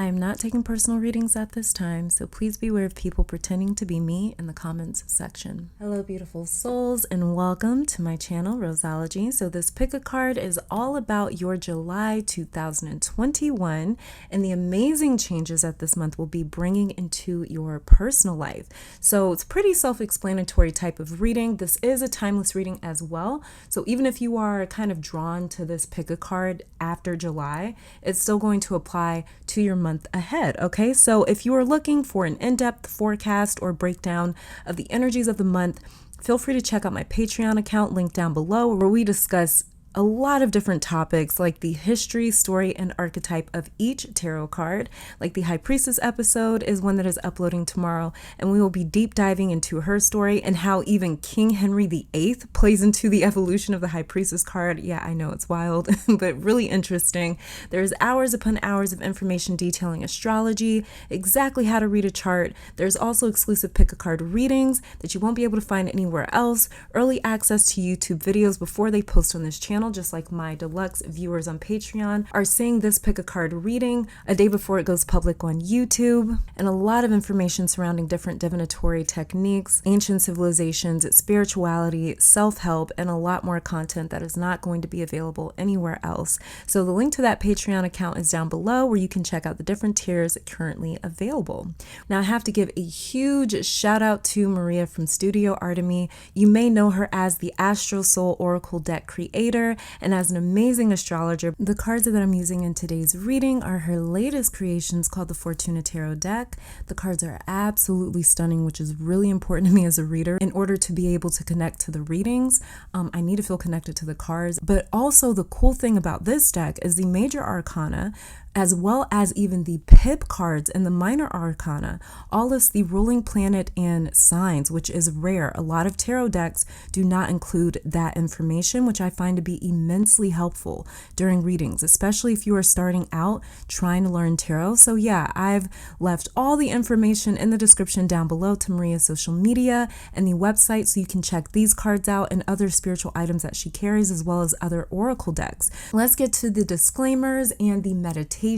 I am not taking personal readings at this time, so please beware of people pretending to be me in the comments section. Hello, beautiful souls, and welcome to my channel, Roseology. So this pick a card is all about your July 2021 and the amazing changes that this month will be bringing into your personal life. So it's pretty self-explanatory type of reading. This is a timeless reading as well. So even if you are kind of drawn to this pick a card after July, it's still going to apply to your month ahead. Okay, so if you are looking for an in-depth forecast or breakdown of the energies of the month, feel free to check out my Patreon account linked down below, where we discuss a lot of different topics like the history, story, and archetype of each tarot card. Like the High Priestess episode is one that is uploading tomorrow, and we will be deep diving into her story and how even King Henry VIII plays into the evolution of the High Priestess card. Yeah, I know it's wild, but really interesting. There's hours upon hours of information detailing astrology, exactly how to read a chart. There's also exclusive pick a card readings that you won't be able to find anywhere else, early access to YouTube videos before they post on this channel, just like my deluxe viewers on Patreon are seeing this pick a card reading a day before it goes public on YouTube, and a lot of information surrounding different divinatory techniques, ancient civilizations, spirituality, self-help, and a lot more content that is not going to be available anywhere else. So the link to that Patreon account is down below, where you can check out the different tiers currently available. Now I have to give a huge shout out to Maria from Studio Artemy. You may know her as the Astro Soul Oracle deck creator and as an amazing astrologer. The cards that I'm using in today's reading are her latest creations called the Fortuna Tarot deck. The cards are absolutely stunning, which is really important to me as a reader. In order to be able to connect to the readings, I need to feel connected to the cards. But also the cool thing about this deck is the major arcana, as well as even the pip cards and the minor arcana, all list the ruling planet and signs, which is rare. A lot of tarot decks do not include that information, which I find to be immensely helpful during readings, especially if you are starting out trying to learn tarot. So yeah, I've left all the information in the description down below to Maria's social media and the website, so you can check these cards out and other spiritual items that she carries, as well as other oracle decks. Let's get to the disclaimers and the meditation.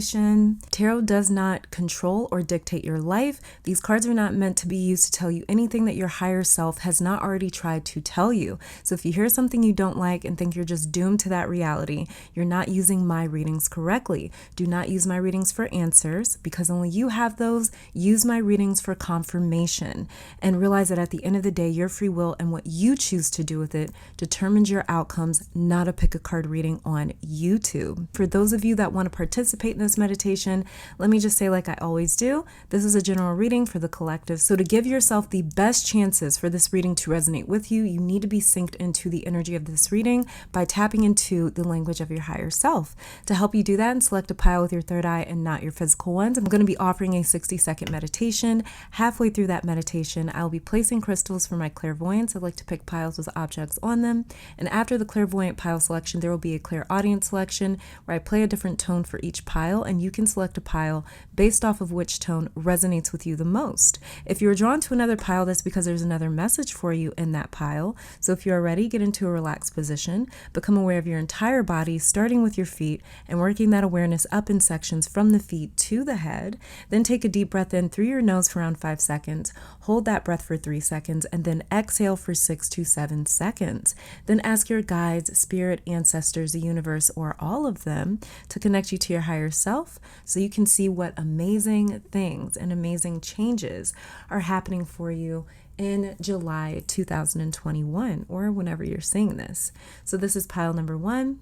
Tarot does not control or dictate your life. These cards are not meant to be used to tell you anything that your higher self has not already tried to tell you. So if you hear something you don't like and think you're just doomed to that reality, you're not using my readings correctly. Do not use my readings for answers, because only you have those. Use my readings for confirmation, and realize that at the end of the day, your free will and what you choose to do with it determines your outcomes, not a pick a card reading on YouTube. For those of you that want to participate in this meditation, let me just say, like I always do, this is a general reading for the collective. So to give yourself the best chances for this reading to resonate with you, you need to be synced into the energy of this reading by tapping into the language of your higher self. To help you do that and select a pile with your third eye and not your physical ones, I'm going to be offering a 60-second meditation. Halfway through that meditation, I'll be placing crystals for my clairvoyance. I like to pick piles with objects on them. And after the clairvoyant pile selection, there will be a clairaudient selection where I play a different tone for each pile, and you can select a pile based off of which tone resonates with you the most. If you're drawn to another pile, that's because there's another message for you in that pile. So if you're ready, get into a relaxed position, become aware of your entire body, starting with your feet and working that awareness up in sections from the feet to the head. Then take a deep breath in through your nose for around 5 seconds, hold that breath for 3 seconds, and then exhale for 6 to 7 seconds. Then ask your guides, spirit, ancestors, the universe, or all of them to connect you to your higher self, so you can see what amazing things and amazing changes are happening for you in July 2021, or whenever you're seeing this. So this is pile number 1,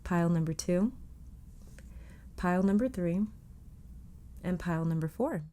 pile number 2, pile number 3, and pile number 4.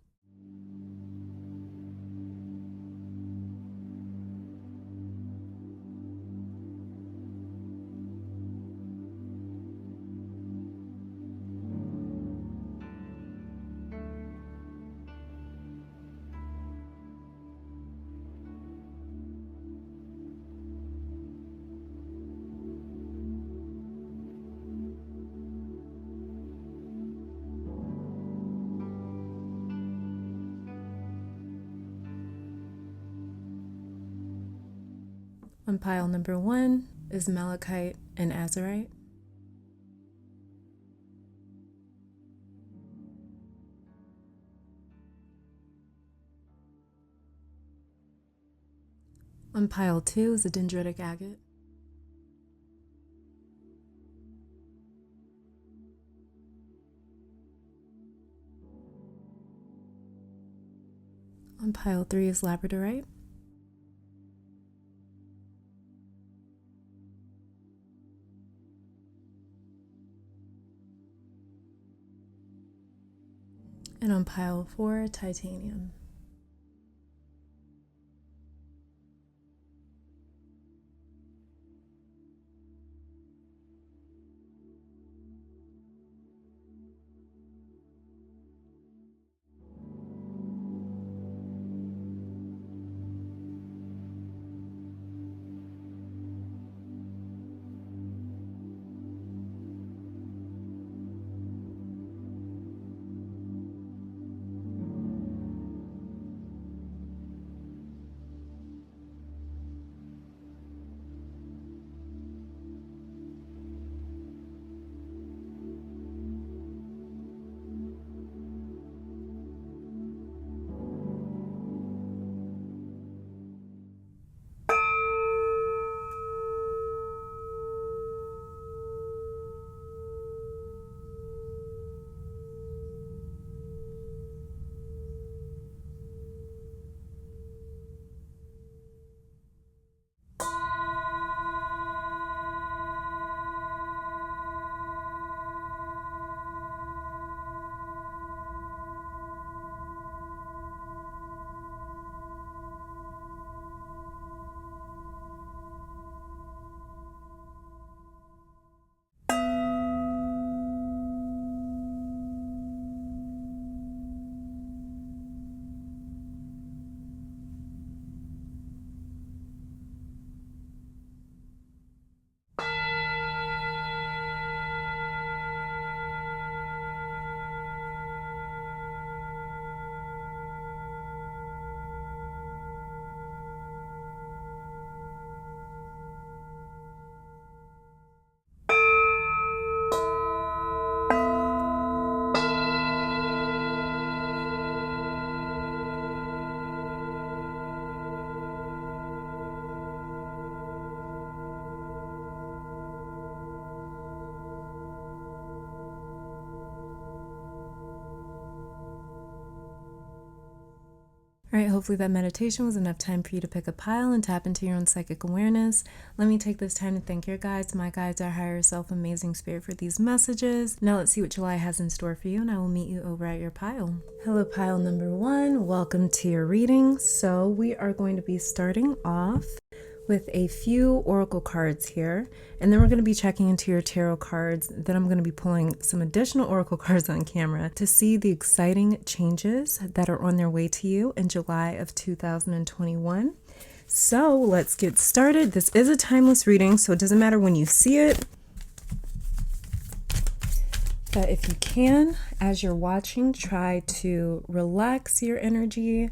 On pile number 1 is Malachite and Azurite. On pile 2 is a dendritic agate. On pile 3 is labradorite. And on pile 4, titanium. All right, hopefully that meditation was enough time for you to pick a pile and tap into your own psychic awareness. Let me take this time to thank your guides, my guides, our higher self, amazing spirit for these messages. Now let's see what July has in store for you, and I will meet you over at your pile. Hello, pile number 1. Welcome to your reading. So we are going to be starting off with a few oracle cards here, and then we're going to be checking into your tarot cards. Then I'm going to be pulling some additional oracle cards on camera to see the exciting changes that are on their way to you in July of 2021. So let's get started. This is a timeless reading, so it doesn't matter when you see it. But if you can, as you're watching, try to relax your energy.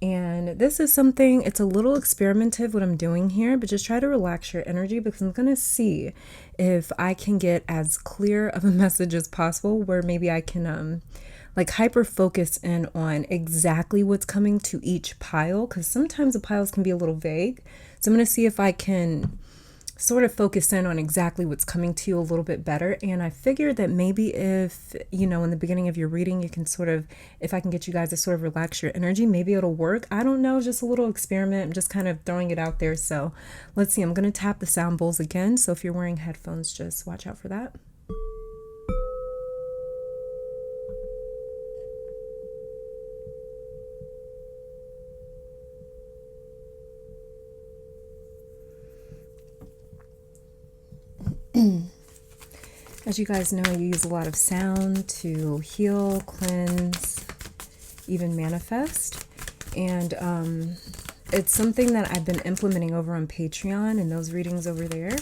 And this is something, it's a little experimentative what I'm doing here, but just try to relax your energy, because I'm going to see if I can get as clear of a message as possible, where maybe I can like hyper focus in on exactly what's coming to each pile, because sometimes the piles can be a little vague. So I'm going to see if I can sort of focus in on exactly what's coming to you a little bit better. And I figured that maybe if, you know, in the beginning of your reading, you can sort of, if I can get you guys to sort of relax your energy, maybe it'll work. I don't know, just a little experiment. I'm just kind of throwing it out there. So let's see, I'm going to tap the sound bowls again. So if you're wearing headphones, just watch out for that. As you guys know, you use a lot of sound to heal, cleanse, even manifest. And it's something that I've been implementing over on Patreon and those readings over there.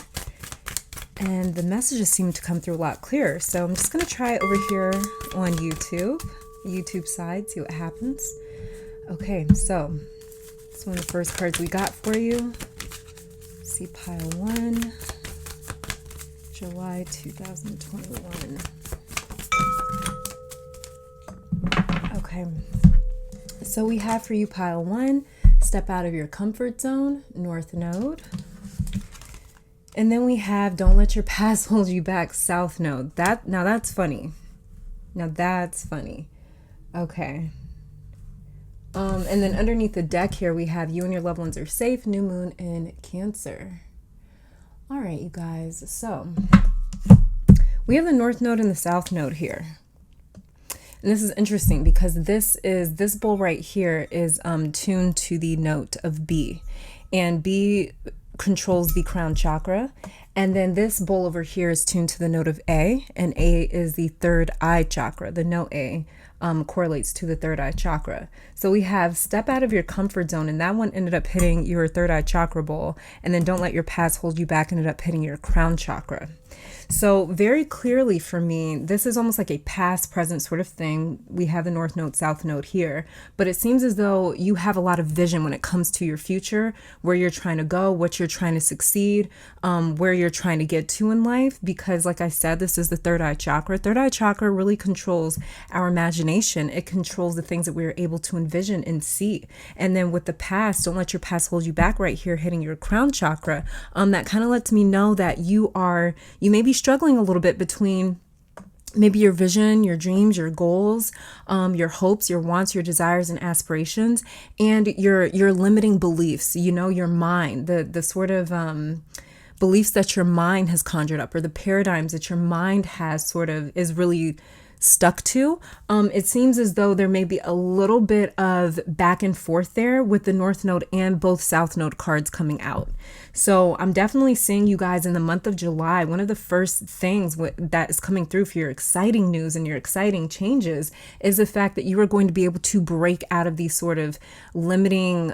And the messages seem to come through a lot clearer. So I'm just going to try it over here on YouTube side, see what happens. Okay, so it's one of the first cards we got for you. Let's see, pile 1. July 2021. Okay, so we have for you pile 1, Step out of your comfort zone, North Node. And then we have don't let your past hold you back, South Node. Now that's funny. Now that's funny. Okay. And then underneath the deck here, we have you and your loved ones are safe, new moon in Cancer. All right, you guys. So we have the North Node and the South Node here. And this is interesting because this bowl right here is tuned to the note of B. And B controls the crown chakra. And then this bowl over here is tuned to the note of A. And A is the third eye chakra. The note A correlates to the third eye chakra. So we have step out of your comfort zone, and that one ended up hitting your third eye chakra bowl. And then don't let your past hold you back ended up hitting your crown chakra. So very clearly for me, this is almost like a past present sort of thing. We have the North Node, South Node here, but it seems as though you have a lot of vision when it comes to your future, where you're trying to go, what you're trying to succeed, where you're trying to get to in life. Because like I said, this is the third eye chakra. Third eye chakra really controls our imagination. It controls the things that we're able to envision and see. And then with the past, don't let your past hold you back right here, hitting your crown chakra. That kind of lets me know that you may be struggling a little bit between maybe your vision, your dreams, your goals, your hopes, your wants, your desires and aspirations, and your limiting beliefs, your mind, the sort of beliefs that your mind has conjured up, or the paradigms that your mind is really stuck to. It seems as though there may be a little bit of back and forth there with the North Node and both South Node cards coming out. So I'm definitely seeing you guys in the month of July. One of the first things that is coming through for your exciting news and your exciting changes is the fact that you are going to be able to break out of these sort of limiting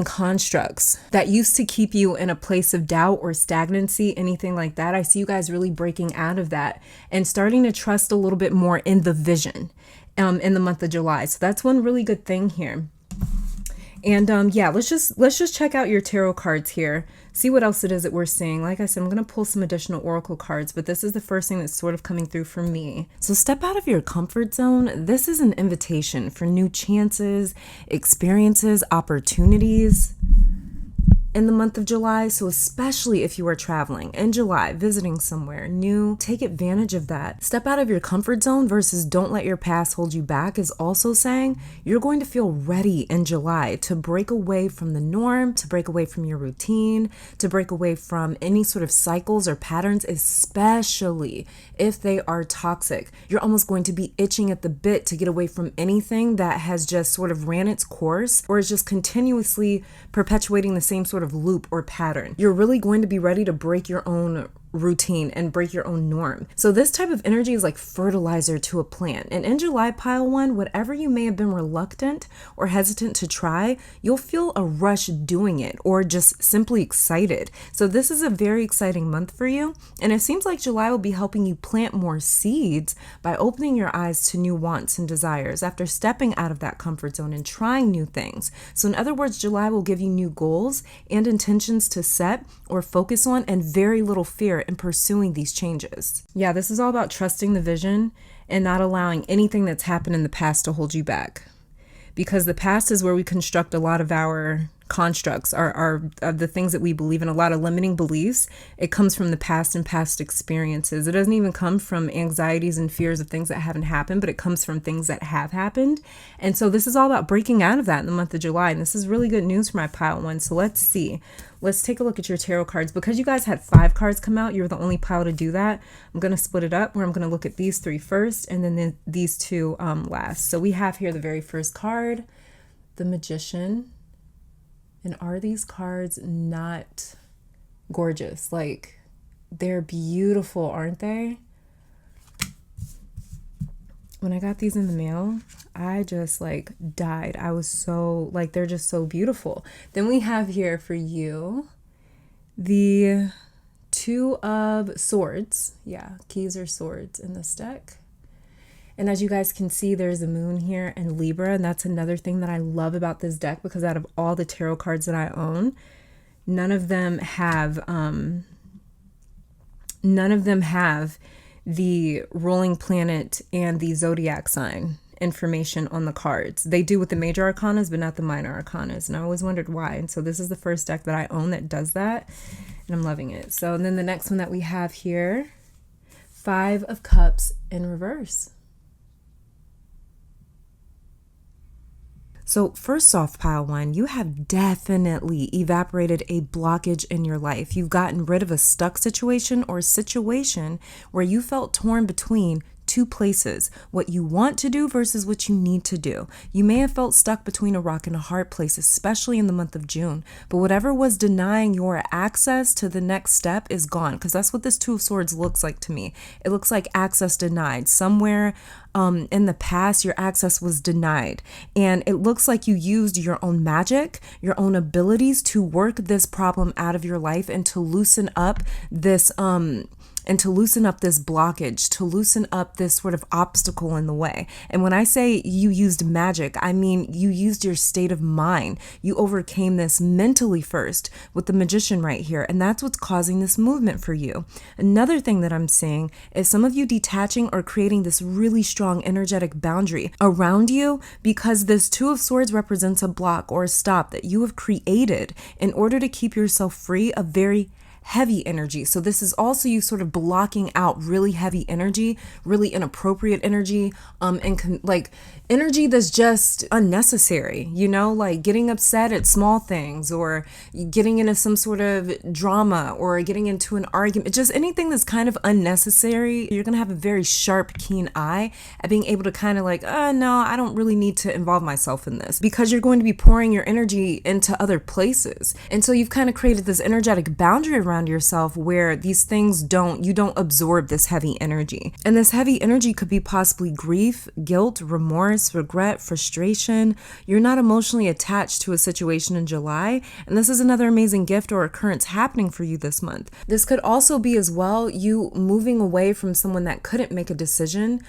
constructs that used to keep you in a place of doubt or stagnancy, anything like that. I see you guys really breaking out of that and starting to trust a little bit more in the vision in the month of July. So that's one really good thing here. And let's just check out your tarot cards here. See what else it is that we're seeing. Like I said, I'm going to pull some additional oracle cards, but this is the first thing that's sort of coming through for me. So step out of your comfort zone. This is an invitation for new chances, experiences, opportunities in the month of July. So especially if you are traveling in July, visiting somewhere new, take advantage of that. Step out of your comfort zone versus don't let your past hold you back is also saying you're going to feel ready in July to break away from the norm, to break away from your routine, to break away from any sort of cycles or patterns, especially if they are toxic. You're almost going to be itching at the bit to get away from anything that has just sort of ran its course or is just continuously perpetuating the same sort of loop or pattern. You're really going to be ready to break your own routine and break your own norm. So this type of energy is like fertilizer to a plant. And in July, pile one, whatever you may have been reluctant or hesitant to try, you'll feel a rush doing it or just simply excited. So this is a very exciting month for you. And it seems like July will be helping you plant more seeds by opening your eyes to new wants and desires after stepping out of that comfort zone and trying new things. So in other words, July will give you new goals and intentions to set or focus on, and very little fear in pursuing these changes. Yeah, this is all about trusting the vision and not allowing anything that's happened in the past to hold you back. Because the past is where we construct a lot of our constructs, are the things that we believe in, a lot of limiting beliefs. It comes from the past and past experiences. It doesn't even come from anxieties and fears of things that haven't happened, but it comes from things that have happened. And so this is all about breaking out of that in the month of July. And this is really good news for my pile one. So let's see. Let's take a look at your tarot cards. Because you guys had 5 cards come out, you're the only pile to do that. I'm going to split it up where I'm going to look at these 3 first and then these 2 last. So we have here the very first card, the Magician. And are these cards not gorgeous? Like, they're beautiful, aren't they? When I got these in the mail, I just died. I was so they're just so beautiful. Then we have here for you the 2 of Swords. Yeah, keys or swords in this deck. And as you guys can see, there's a moon here and Libra. And that's another thing that I love about this deck, because out of all the tarot cards that I own, none of them have the ruling planet and the zodiac sign information on the cards. They do with the major arcanas, but not the minor arcanas. And I always wondered why. And so this is the first deck that I own that does that. And I'm loving it. So and then the next one that we have here, 5 of Cups in reverse. So first off, pile one, you have definitely evaporated a blockage in your life. You've gotten rid of a stuck situation or a situation where you felt torn between two places, what you want to do versus what you need to do. You may have felt stuck between a rock and a hard place, especially in the month of June, but whatever was denying your access to the next step is gone, because that's what this Two of Swords looks like to me. It looks like access denied. Somewhere in the past, your access was denied, and it looks like you used your own magic, your own abilities to work this problem out of your life and to loosen up this blockage, to loosen up this sort of obstacle in the way. And when I say you used magic, I mean you used your state of mind. You overcame this mentally first with the Magician right here, and that's what's causing this movement for you. Another thing that I'm seeing is some of you detaching or creating this really strong energetic boundary around you, because this Two of Swords represents a block or a stop that you have created in order to keep yourself free of very heavy energy. So this is also you sort of blocking out really heavy energy, really inappropriate energy, like energy that's just unnecessary, like getting upset at small things, or getting into some sort of drama, or getting into an argument, just anything that's kind of unnecessary. You're going to have a very sharp, keen eye at being able to kind of like, no, I don't really need to involve myself in this, because you're going to be pouring your energy into other places. And so you've kind of created this energetic boundary around yourself where these things you don't absorb this heavy energy. And this heavy energy could be possibly grief, guilt, remorse, regret, frustration. You're not emotionally attached to a situation in July, and this is another amazing gift or occurrence happening for you this month. This could also be as well you moving away from someone that couldn't make a decision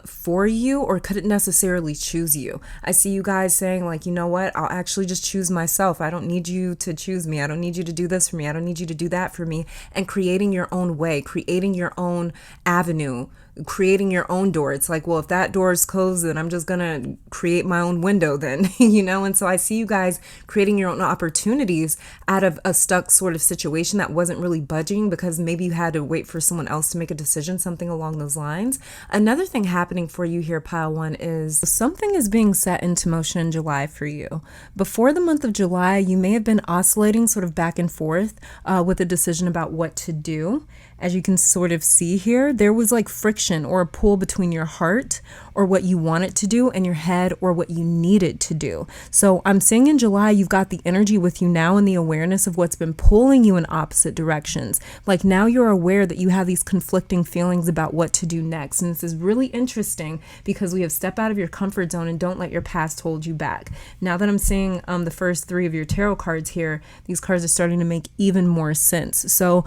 for you or couldn't necessarily choose you. I see you guys saying like, you know what, I'll actually just choose myself. I don't need you to choose me. I don't need you to do this for me. I don't need you to do that for me. And creating your own way, creating your own avenue, creating your own door. It's like, well, if that door is closed, then I'm just gonna create my own window then, and so I see you guys creating your own opportunities out of a stuck sort of situation that wasn't really budging because maybe you had to wait for someone else to make a decision, something along those lines. Another thing happening for you here, pile one, is something is being set into motion in July for you. Before the month of July, you may have been oscillating sort of back and forth with a decision about what to do. As you can sort of see here, there was like friction or a pull between your heart or what you wanted to do and your head or what you needed to do. So I'm seeing in July, you've got the energy with you now and the awareness of what's been pulling you in opposite directions. Like now you're aware that you have these conflicting feelings about what to do next. And this is really interesting because we have step out of your comfort zone and don't let your past hold you back. Now that I'm seeing the first 3 of your tarot cards here, these cards are starting to make even more sense. So,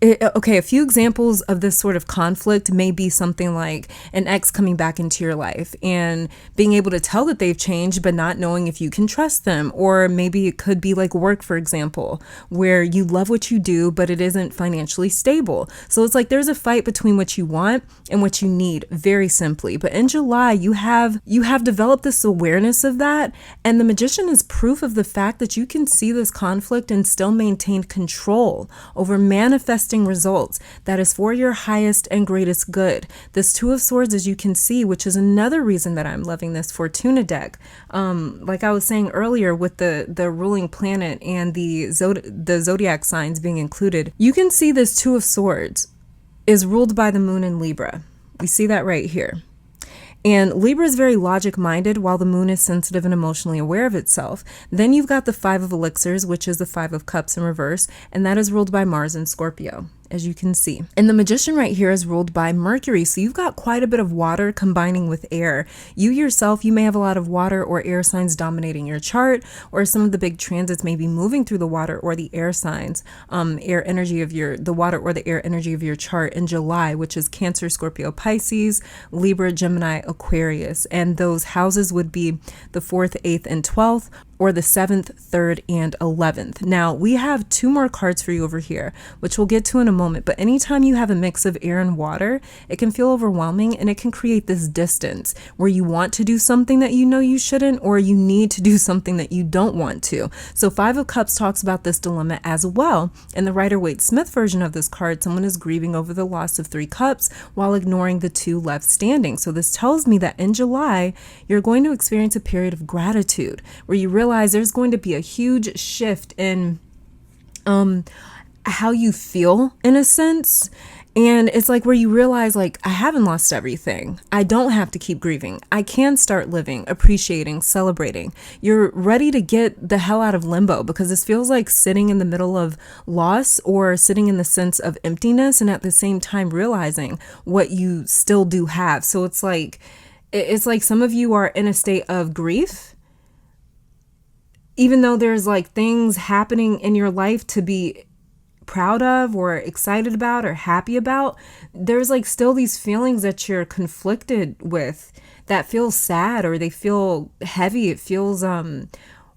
a few examples of this sort of conflict may be something like an ex coming back into your life and being able to tell that they've changed, but not knowing if you can trust them. Or maybe it could be like work, for example, where you love what you do, but it isn't financially stable. So it's like there's a fight between what you want and what you need, very simply. But in July, you have developed this awareness of that. And the Magician is proof of the fact that you can see this conflict and still maintain control over manifesting results that is for your highest and greatest good. This Two of Swords, as you can see, which is another reason that I'm loving this Fortuna deck. Like I was saying earlier with the ruling planet and the zodiac signs being included, you can see this Two of Swords is ruled by the moon in Libra. We see that right here. And Libra is very logic-minded, while the moon is sensitive and emotionally aware of itself. Then you've got the 5 of Elixirs, which is the 5 of Cups in reverse, and that is ruled by Mars in Scorpio, as you can see. And the Magician right here is ruled by Mercury, so you've got quite a bit of water combining with air. You yourself, you may have a lot of water or air signs dominating your chart, or some of the big transits may be moving through the water or the air signs, the water or the air energy of your chart in July, which is Cancer, Scorpio, Pisces, Libra, Gemini, Aquarius. And those houses would be the 4th, 8th, and 12th. or the 7th, 3rd, and 11th. Now, we have 2 more cards for you over here, which we'll get to in a moment. But anytime you have a mix of air and water, it can feel overwhelming, and it can create this distance where you want to do something that you know you shouldn't, or you need to do something that you don't want to. So 5 of Cups talks about this dilemma as well. In the Rider-Waite-Smith version of this card, someone is grieving over the loss of 3 cups while ignoring the 2 left standing. So this tells me that in July, you're going to experience a period of gratitude where you realize there's going to be a huge shift in how you feel, in a sense. And it's like where you realize, like, I haven't lost everything. I don't have to keep grieving. I can start living, appreciating, celebrating. You're ready to get the hell out of limbo, because this feels like sitting in the middle of loss, or sitting in the sense of emptiness, and at the same time realizing what you still do have. So it's like some of you are in a state of grief, even though there's like things happening in your life to be proud of or excited about or happy about. There's like still these feelings that you're conflicted with that feel sad, or they feel heavy. It feels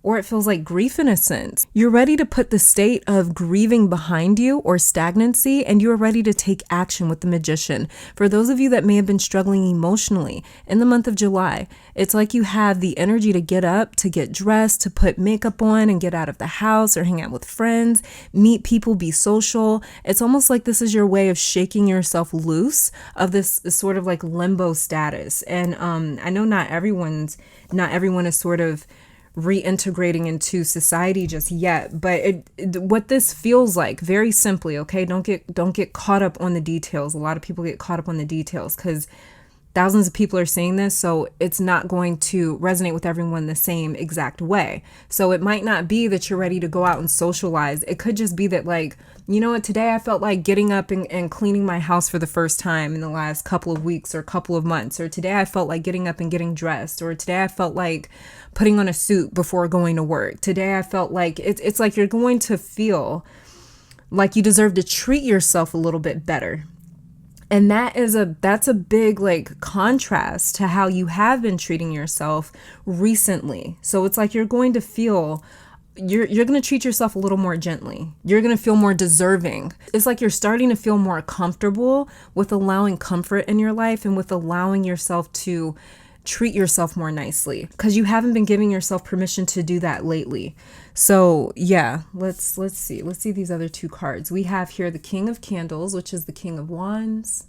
or it feels like grief in a sense. You're ready to put the state of grieving behind you, or stagnancy, and you're ready to take action with the Magician. For those of you that may have been struggling emotionally in the month of July, it's like you have the energy to get up, to get dressed, to put makeup on and get out of the house, or hang out with friends, meet people, be social. It's almost like this is your way of shaking yourself loose of this sort of like limbo status. And I know not everyone is sort of reintegrating into society just yet, but what this feels like, very simply, okay, don't get caught up on the details. A lot of people get caught up on the details because thousands of people are saying this, so it's not going to resonate with everyone the same exact way. So it might not be that you're ready to go out and socialize. It could just be that, like, you know what, today I felt like getting up and cleaning my house for the first time in the last couple of weeks or couple of months, or today I felt like getting up and getting dressed, or today I felt like putting on a suit before going to work. Today I felt like it's like you're going to feel like you deserve to treat yourself a little bit better. And that's a big like contrast to how you have been treating yourself recently. So it's like you're going to feel you're going to treat yourself a little more gently. You're going to feel more deserving. It's like you're starting to feel more comfortable with allowing comfort in your life, and with allowing yourself to treat yourself more nicely, because you haven't been giving yourself permission to do that lately. So yeah, let's see these other 2 cards. We have here the King of Candles, which is the King of Wands.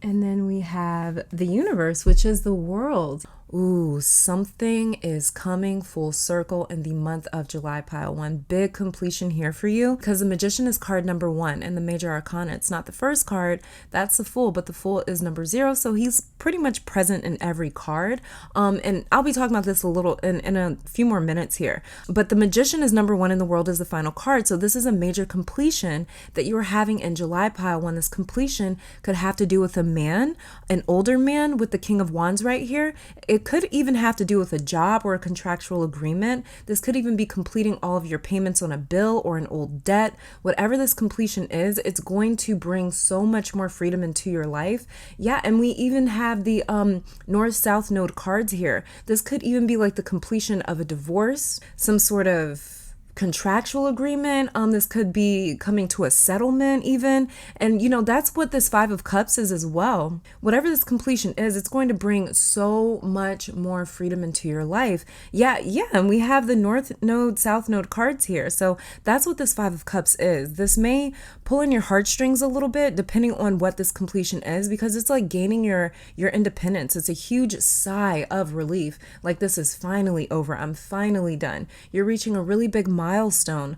And then we have the Universe, which is the World. Ooh, something is coming full circle in the month of July, pile one. Big completion here for you, because the Magician is card number 1 in the Major Arcana. It's not the first card, that's the Fool, but the Fool is number 0, so he's pretty much present in every card. And I'll be talking about this a little in a few more minutes here. But the Magician is number 1 in the World, is the final card, so this is a major completion that you are having in July, pile one. This completion could have to do with a man, an older man, with the King of Wands right here. It could even have to do with a job or a contractual agreement. This could even be completing all of your payments on a bill or an old debt. Whatever this completion is, it's going to bring so much more freedom into your life. Yeah, and we even have the North-South node cards here. This could even be like the completion of a divorce, some sort of contractual agreement. This could be coming to a settlement even. And you know, that's what this 5 of Cups is as well. Whatever this completion is, it's going to bring so much more freedom into your life. Yeah, and we have the North node, South node cards here. So that's what this 5 of Cups is. This may pull in your heartstrings a little bit depending on what this completion is, because it's like gaining your independence. It's a huge sigh of relief. Like, this is finally over. I'm finally done. You're reaching a really big milestone,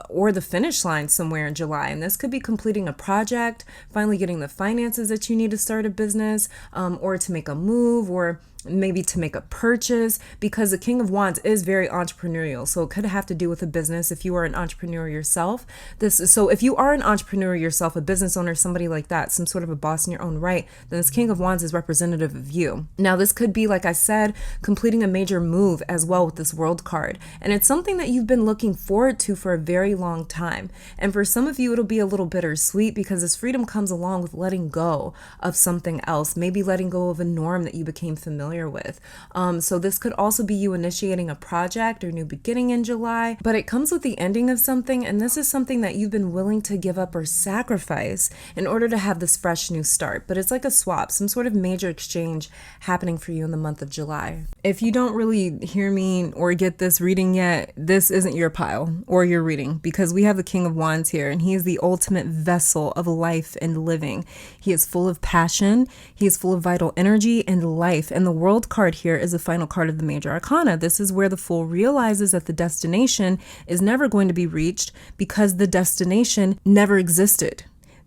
or the finish line somewhere in July. And this could be completing a project, finally getting the finances that you need to start a business, or to make a move, or maybe to make a purchase, because the King of Wands is very entrepreneurial. So it could have to do with a business if you are an entrepreneur yourself. So if you are an entrepreneur yourself, a business owner, somebody like that, some sort of a boss in your own right, then this King of Wands is representative of you. Now, this could be, like I said, completing a major move as well with this World card. And it's something that you've been looking forward to for a very long time. And for some of you, it'll be a little bittersweet because this freedom comes along with letting go of something else, maybe letting go of a norm that you became familiar with. So this could also be you initiating a project or new beginning in July, but it comes with the ending of something. And this is something that you've been willing to give up or sacrifice in order to have this fresh new start. But it's like a swap, some sort of major exchange happening for you in the month of July. If you don't really hear me or get this reading yet, this isn't your pile or your reading, because we have the King of Wands here, and he is the ultimate vessel of life and living. He is full of passion. He is full of vital energy and life. And the World card here is the final card of the major arcana. This is where the Fool realizes that the destination is never going to be reached because the destination never existed,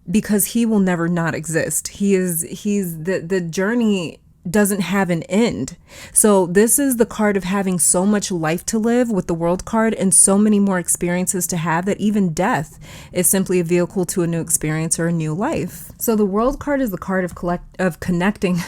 because he will never not exist. He's the journey doesn't have an end. So this is the card of having so much life to live with the World card, and so many more experiences to have, that even death is simply a vehicle to a new experience or a new life. So the World card is the card of connecting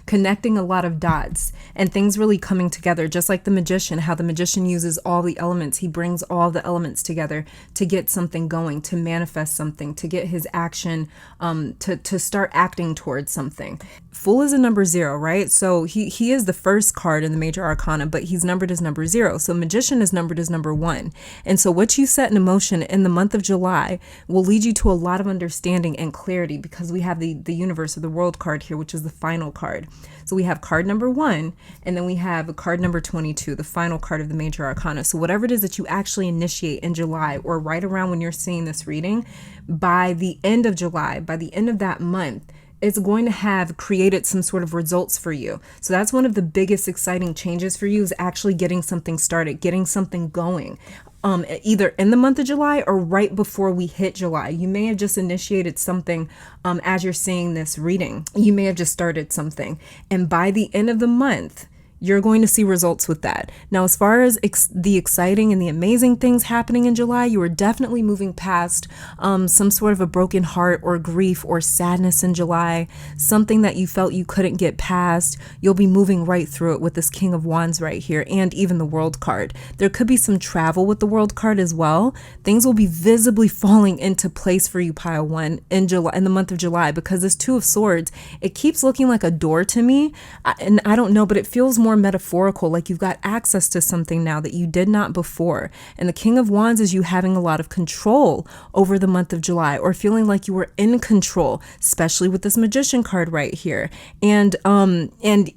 connecting a lot of dots and things really coming together, just like the Magician, how the Magician uses all the elements. He brings all the elements together to get something going, to manifest something, to get his action, to start acting towards something. Fool is a number 0, right? So he is the first card in the major arcana, but he's numbered as number 0. So Magician is numbered as number 1. And so what you set in motion in the month of July will lead you to a lot of understanding and clarity, because we have the universe, or the World card here, which is the final card. So we have card number 1, and then we have card number 22, the final card of the major arcana. So whatever it is that you actually initiate in July, or right around when you're seeing this reading, by the end of July, by the end of that month, it's going to have created some sort of results for you. So that's one of the biggest exciting changes for you, is actually getting something started, getting something going. Either in the month of July or right before we hit July. You may have just initiated something as you're seeing this reading. You may have just started something. And by the end of the month, you're going to see results with that. Now, as far as the exciting and the amazing things happening in July, you are definitely moving past some sort of a broken heart or grief or sadness in July, something that you felt you couldn't get past. You'll be moving right through it with this King of Wands right here, and even the World card. There could be some travel with the World card as well. Things will be visibly falling into place for you, pile 1, in July, in the month of July, because this Two of Swords, it keeps looking like a door to me. And I don't know, but it feels more metaphorical, like you've got access to something now that you did not before. And the King of Wands is you having a lot of control over the month of July, or feeling like you were in control, especially with this Magician card right here. And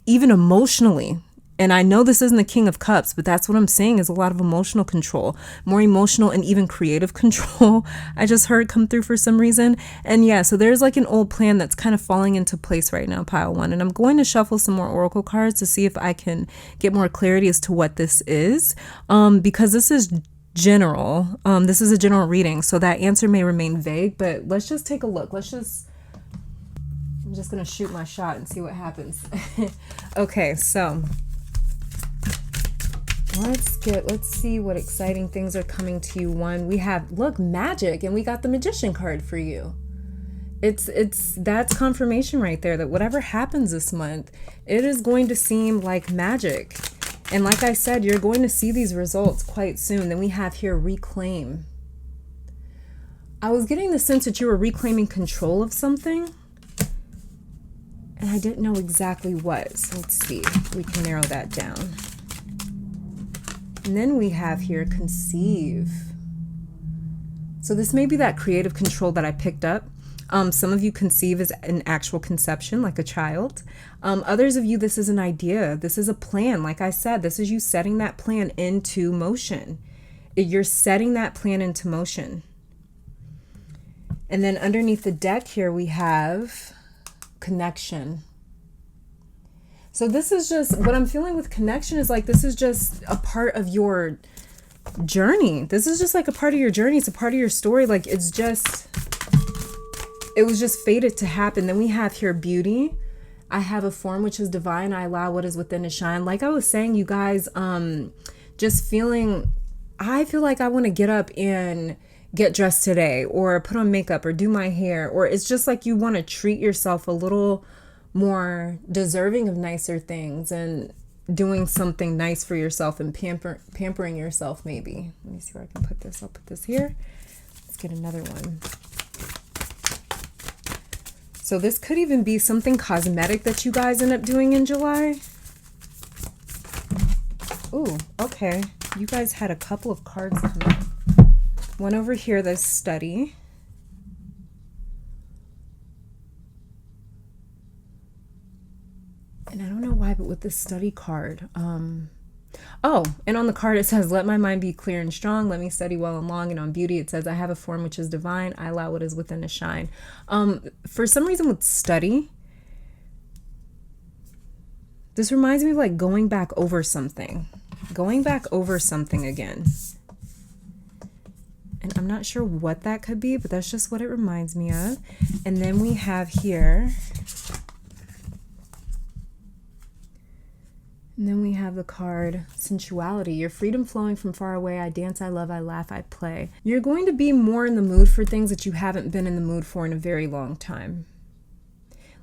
even emotionally. And I know this isn't the King of Cups, but that's what I'm saying, is a lot of emotional control, more emotional and even creative control. I just heard come through for some reason. And yeah, so there's like an old plan that's kind of falling into place right now, pile 1. And I'm going to shuffle some more oracle cards to see if I can get more clarity as to what this is, because this is general. This is a general reading, so that answer may remain vague, but let's just take a look. I'm just going to shoot my shot and see what happens. Okay, so let's see what exciting things are coming to you. One, we have, look, magic, and we got the Magician card for you. That's confirmation right there that whatever happens this month, it is going to seem like magic. And like I said, you're going to see these results quite soon. Then we have here reclaim. I was getting the sense that you were reclaiming control of something, and I didn't know exactly what. So let's see if we can narrow that down. And then we have here conceive. So this may be that creative control that I picked up. Some of you conceive as an actual conception, like a child. Others of you, this is an idea. This is a plan. Like I said, this is you setting that plan into motion. You're setting that plan into motion. And then underneath the deck here, we have connection. So this is just, what I'm feeling with connection is like, this is just a part of your journey. This is just like a part of your journey. It's a part of your story. Like it was just fated to happen. Then we have here beauty. I have a form which is divine. I allow what is within to shine. Like I was saying, you guys, just feeling, I feel like I want to get up and get dressed today, or put on makeup, or do my hair, or it's just like you want to treat yourself a little more deserving of nicer things and doing something nice for yourself and pampering yourself maybe. Let me see where I can put this. I'll put this here. Let's get another one. So this could even be something cosmetic that you guys end up doing in July. Ooh, okay. You guys had a couple of cards come up. One over here, there's study. And I don't know why, but with this study card, oh, and on the card it says, let my mind be clear and strong, let me study well and long. And on beauty it says, I have a form which is divine, I allow what is within to shine. For some reason with study, this reminds me of like going back over something again. And I'm not sure what that could be, but that's just what it reminds me of. And then we have here, and then we have the card sensuality. Your freedom flowing from far away. I dance, I love, I laugh, I play. You're going to be more in the mood for things that you haven't been in the mood for in a very long time.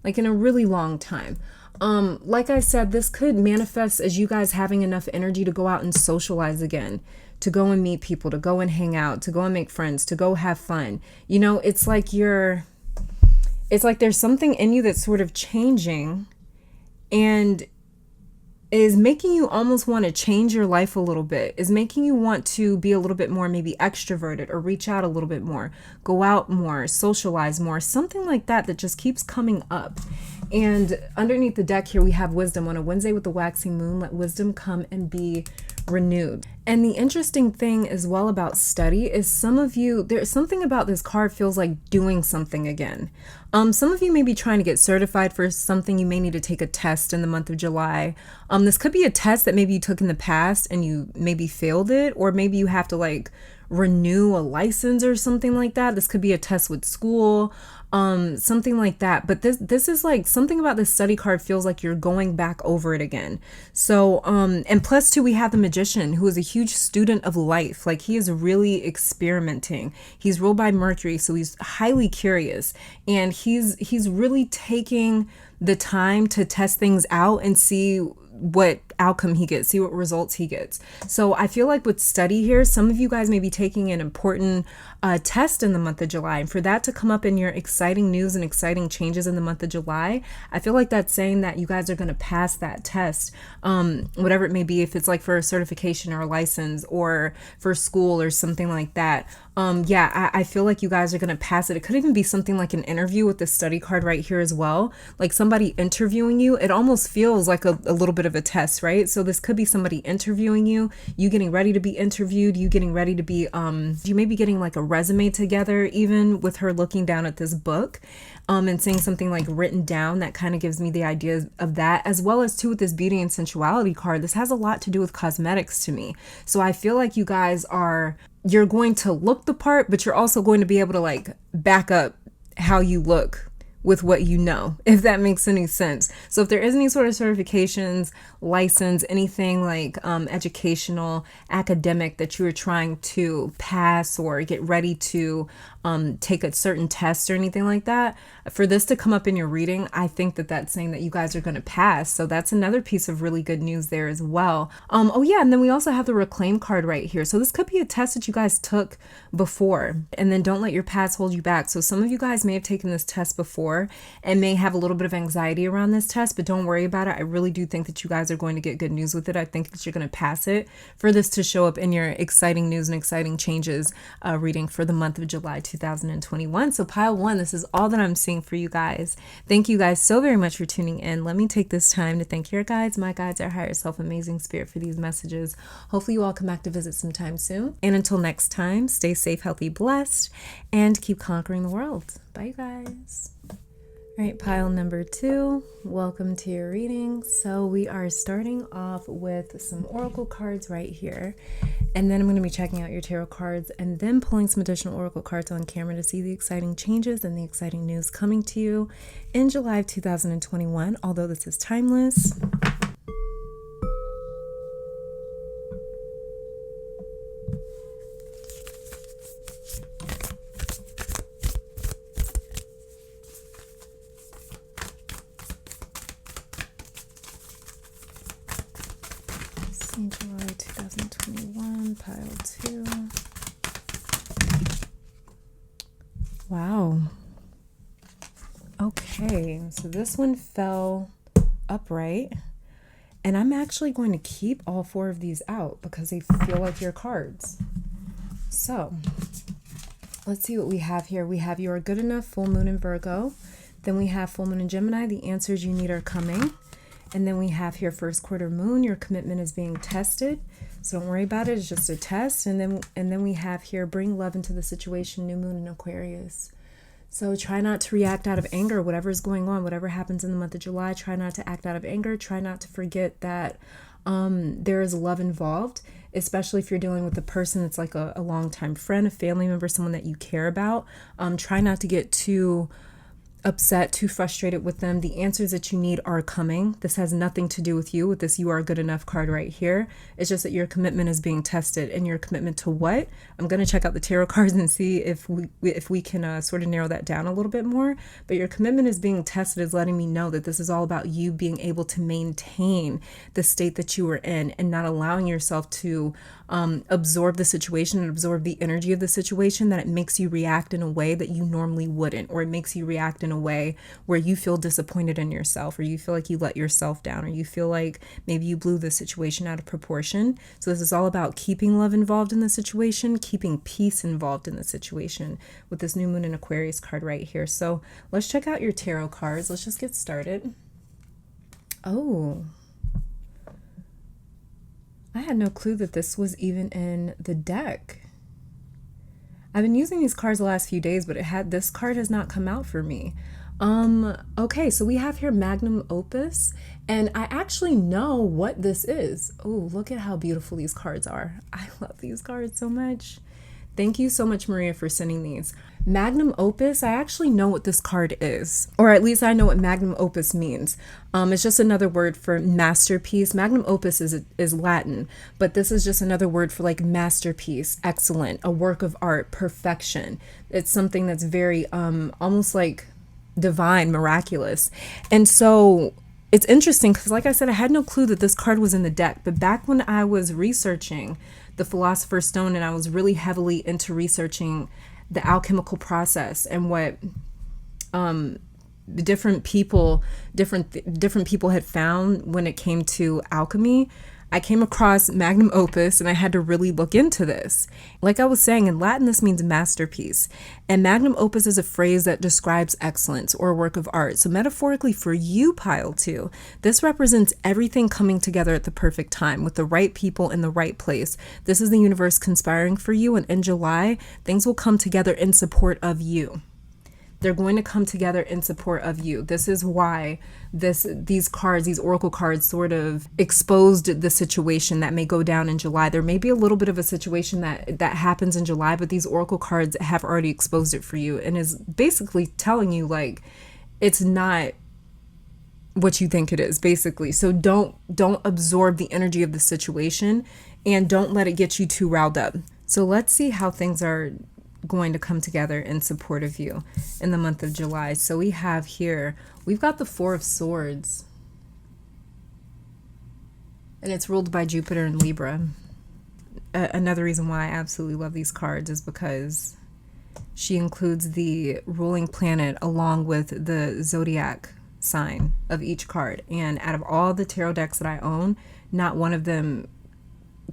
Like in a really long time. Like I said, this could manifest as you guys having enough energy to go out and socialize again, to go and meet people, to go and hang out, to go and make friends, to go have fun. You know, it's like there's something in you that's sort of changing and is making you almost want to change your life a little bit, is making you want to be a little bit more maybe extroverted, or reach out a little bit more, go out more, socialize more, something like that that just keeps coming up. And underneath the deck here, we have wisdom. On a Wednesday with the waxing moon, let wisdom come and be renewed. And the interesting thing as well about study is some of you, there's something about this card feels like doing something again. Some of you may be trying to get certified for something. You may need to take a test in the month of July. This could be a test that maybe you took in the past and you maybe failed it, or maybe you have to like renew a license or something like that. This could be a test with school, something like that. But this is like something about this study card feels like you're going back over it again. So, and plus two, we have the Magician, who is a huge student of life. Like he is really experimenting. He's ruled by Mercury, so he's highly curious, and he's really taking the time to test things out and see what outcome he gets, see what results he gets. So I feel like with study here, some of you guys may be taking an important test in the month of July. And for that to come up in your exciting news and exciting changes in the month of July, I feel like that's saying that you guys are going to pass that test, whatever it may be, if it's like for a certification or a license or for school or something like that. Yeah, I feel like you guys are going to pass it. It could even be something like an interview with the study card right here as well. Like somebody interviewing you. It almost feels like a little bit of a test, right? So this could be somebody interviewing you, you getting ready to be interviewed, you getting ready to be, you may be getting like a resume together, even with her looking down at this book, and saying something like written down. That kind of gives me the idea of that, as well as too with this beauty and sensuality card. This has a lot to do with cosmetics to me. So I feel like you guys you're going to look the part, but you're also going to be able to like back up how you look with what you know, if that makes any sense. So if there is any sort of certifications, license, anything like educational, academic that you are trying to pass or get ready to take a certain test or anything like that, for this to come up in your reading, I think that that's saying that you guys are going to pass. So that's another piece of really good news there as well. Oh yeah, and then we also have the Reclaim card right here. So this could be a test that you guys took before, and then don't let your past hold you back. So some of you guys may have taken this test before and may have a little bit of anxiety around this test, but don't worry about it. I really do think that you guys are going to get good news with it. I think that you're going to pass it, for this to show up in your exciting news and exciting changes reading for the month of July 2021. So pile one, this is all that I'm seeing for you guys. Thank you guys so very much for tuning in. Let me take this time to thank your guides, my guides, our higher self, amazing spirit, for these messages. Hopefully you all come back to visit sometime soon. And until next time, stay safe, healthy, blessed, and keep conquering the world. Bye, you guys. All right, pile number 2, welcome to your reading. So we are starting off with some oracle cards right here, and then I'm going to be checking out your tarot cards and then pulling some additional oracle cards on camera to see the exciting changes and the exciting news coming to you in July of 2021, although this is timeless. July 2021, pile 2. Wow. Okay, so this one fell upright, and I'm actually going to keep all 4 of these out because they feel like your cards. So let's see what we have here. We have You Are Good Enough, full moon in Virgo. Then we have full moon in Gemini. The answers you need are coming. And then we have here first quarter moon, your commitment is being tested. So don't worry about it, it's just a test. And then we have here bring love into the situation, new moon in Aquarius. So try not to react out of anger, whatever is going on, whatever happens in the month of July, try not to act out of anger. Try not to forget that there is love involved, especially if you're dealing with a person that's like a longtime friend, a family member, someone that you care about. Try not to get too upset, too frustrated with them. The answers that you need are coming. This has nothing to do with you, with this You Are Good Enough card right here. It's just that your commitment is being tested. And your commitment to what? I'm going to check out the tarot cards and see if we can sort of narrow that down a little bit more. But your commitment is being tested is letting me know that this is all about you being able to maintain the state that you were in and not allowing yourself to absorb the situation and absorb the energy of the situation, that it makes you react in a way that you normally wouldn't, or it makes you react in a way where you feel disappointed in yourself, or you feel like you let yourself down, or you feel like maybe you blew the situation out of proportion. So this is all about keeping love involved in the situation, keeping peace involved in the situation with this new moon in Aquarius card right here. So let's check out your tarot cards. Let's just get started. Oh, I had no clue that this was even in the deck. I've been using these cards the last few days, but this card has not come out for me. Okay, so we have here Magnum Opus, and I actually know what this is. Oh, look at how beautiful these cards are. I love these cards so much. Thank you so much, Maria, for sending these. Magnum Opus, I actually know what this card is, or at least I know what Magnum Opus means. It's just another word for masterpiece. Magnum Opus is Latin, but this is just another word for like masterpiece, excellent, a work of art, perfection. It's something that's very almost like divine, miraculous. And so it's interesting because, like I said, I had no clue that this card was in the deck. But back when I was researching the Philosopher's Stone, and I was really heavily into researching the alchemical process and what different people had found when it came to alchemy, I came across Magnum Opus, and I had to really look into this. Like I was saying, in Latin, this means masterpiece. And Magnum Opus is a phrase that describes excellence or a work of art. So metaphorically for you, pile 2, this represents everything coming together at the perfect time with the right people in the right place. This is the universe conspiring for you. And in July, things will come together in support of you. They're going to come together in support of you. This is why these cards, these oracle cards, sort of exposed the situation that may go down in July. There may be a little bit of a situation that happens in July, but these oracle cards have already exposed it for you and is basically telling you like it's not what you think it is, basically. So don't absorb the energy of the situation and don't let it get you too riled up. So let's see how things are going to come together in support of you in the month of July. So we have here, we've got the 4 of Swords, and it's ruled by Jupiter and Libra. Another reason why I absolutely love these cards is because she includes the ruling planet along with the zodiac sign of each card. And out of all the tarot decks that I own, not one of them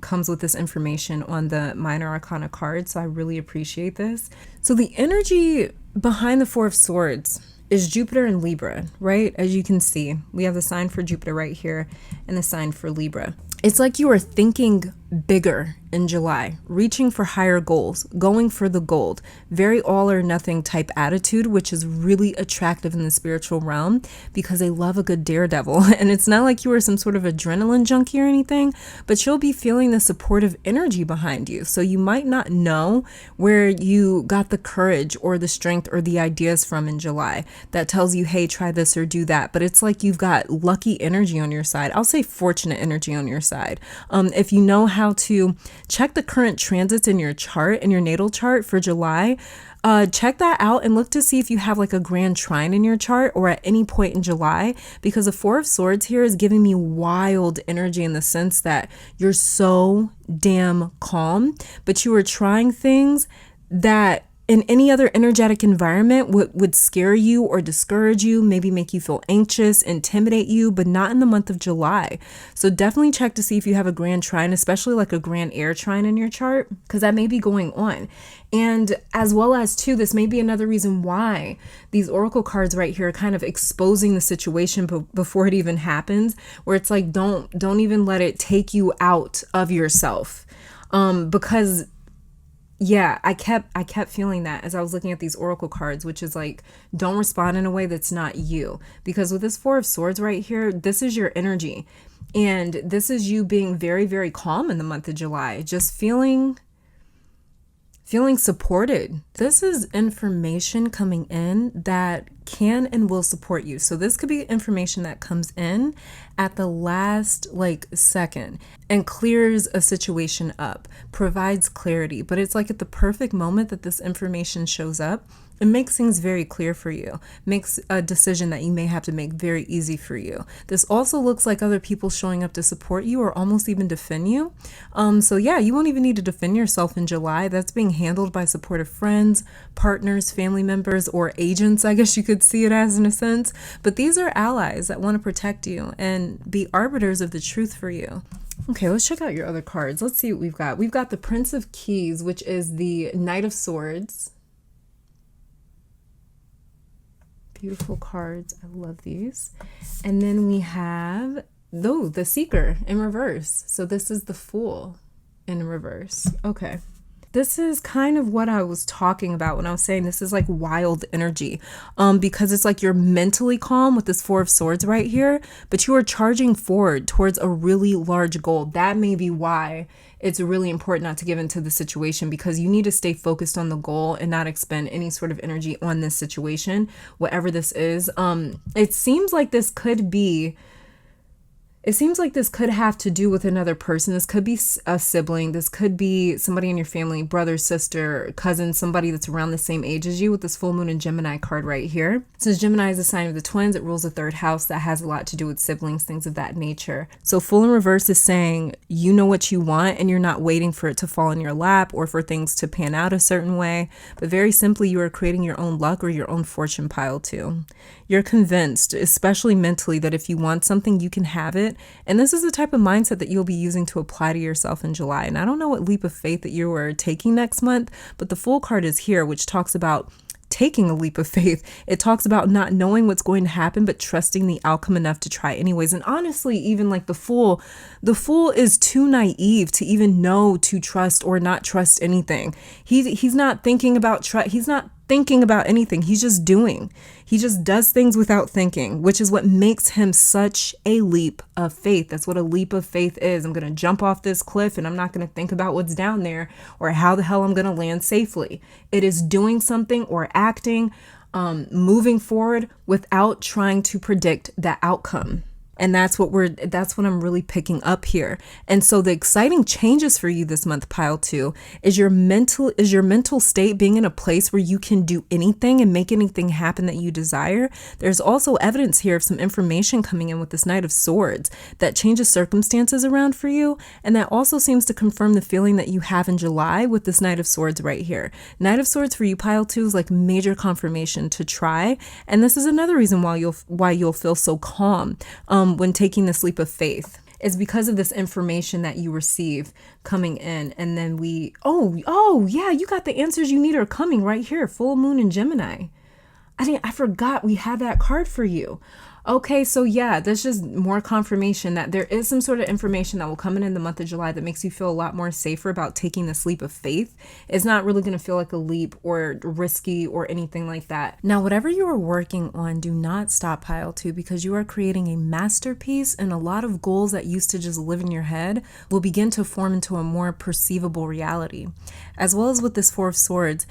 comes with this information on the minor arcana card, so I really appreciate this. So the energy behind the 4 of Swords is Jupiter and Libra, right? As you can see, we have the sign for Jupiter right here and the sign for Libra. It's like you are thinking bigger in July, reaching for higher goals, going for the gold, very all or nothing type attitude, which is really attractive in the spiritual realm because they love a good daredevil. And it's not like you are some sort of adrenaline junkie or anything, but you'll be feeling the supportive energy behind you. So you might not know where you got the courage or the strength or the ideas from in July that tells you, hey, try this or do that. But it's like you've got lucky energy on your side. I'll say fortunate energy on your side. If you know how to check the current transits in your chart, in your natal chart for July, check that out and look to see if you have like a grand trine in your chart or at any point in July, because the Four of Swords here is giving me wild energy in the sense that you're so damn calm, but you are trying things that in any other energetic environment would scare you or discourage you, maybe make you feel anxious, intimidate you, but not in the month of July. So definitely check to see if you have a grand trine, especially like a grand air trine in your chart, because that may be going on. And as well as too, this may be another reason why these oracle cards right here are kind of exposing the situation before it even happens, where it's like, don't even let it take you out of yourself. Because yeah, I kept feeling that as I was looking at these oracle cards, which is like, don't respond in a way that's not you. Because with this Four of Swords right here, this is your energy. And this is you being very, very calm in the month of July, just feeling supported. This is information coming in that can and will support you. So this could be information that comes in at the last second and clears a situation up, provides clarity, but it's like at the perfect moment that this information shows up, it makes things very clear for you, makes a decision that you may have to make very easy for you. This also looks like other people showing up to support you or almost even defend you. So yeah, you won't even need to defend yourself in July. That's being handled by supportive friends, partners, family members, or agents, I guess you could see it as in a sense. But these are allies that want to protect you and be arbiters of the truth for you. Okay, let's check out your other cards. Let's see what we've got. We've got the Prince of Keys, which is the Knight of Swords. Beautiful cards. I love these. And then we have, the Seeker in reverse. So this is the Fool in reverse. Okay. This is kind of what I was talking about when I was saying this is like wild energy, because it's like you're mentally calm with this Four of Swords right here, but you are charging forward towards a really large goal. That may be why it's really important not to give into the situation, because you need to stay focused on the goal and not expend any sort of energy on this situation, whatever this is. It seems like this could have to do with another person. This could be a sibling. This could be somebody in your family, brother, sister, cousin, somebody that's around the same age as you, with this full moon and Gemini card right here. Since Gemini is a sign of the twins, it rules the third house. That has a lot to do with siblings, things of that nature. So Fool in reverse is saying you know what you want and you're not waiting for it to fall in your lap or for things to pan out a certain way. But very simply, you are creating your own luck or your own fortune pile too. You're convinced, especially mentally, that if you want something, you can have it. And this is the type of mindset that you'll be using to apply to yourself in July. And I don't know what leap of faith that you are taking next month, but the Fool card is here, which talks about taking a leap of faith. It talks about not knowing what's going to happen, but trusting the outcome enough to try anyways. And honestly, even like the Fool is too naive to even know to trust or not trust anything. He's not thinking about he's not thinking about anything. He's just doing. He just does things without thinking, which is what makes him such a leap of faith. That's what a leap of faith is. I'm going to jump off this cliff and I'm not going to think about what's down there or how the hell I'm going to land safely. It is doing something or acting, moving forward without trying to predict the outcome. And that's what I'm really picking up here. And so the exciting changes for you this month, pile 2, is your mental state being in a place where you can do anything and make anything happen that you desire. There's also evidence here of some information coming in with this Knight of Swords that changes circumstances around for you. And that also seems to confirm the feeling that you have in July with this Knight of Swords right here. Knight of Swords for you, pile 2, is like major confirmation to try. And this is another reason why you'll feel so calm when taking this leap of faith, is because of this information that you receive coming in. And then oh yeah, you got the answers you need are coming right here. Full moon in Gemini. I forgot we had that card for you. Okay, so yeah, that's just more confirmation that there is some sort of information that will come in the month of July that makes you feel a lot more safer about taking this leap of faith. It's not really going to feel like a leap or risky or anything like that. Now, whatever you are working on, do not stop, pile two, because you are creating a masterpiece, and a lot of goals that used to just live in your head will begin to form into a more perceivable reality. As well as with this Four of Swords,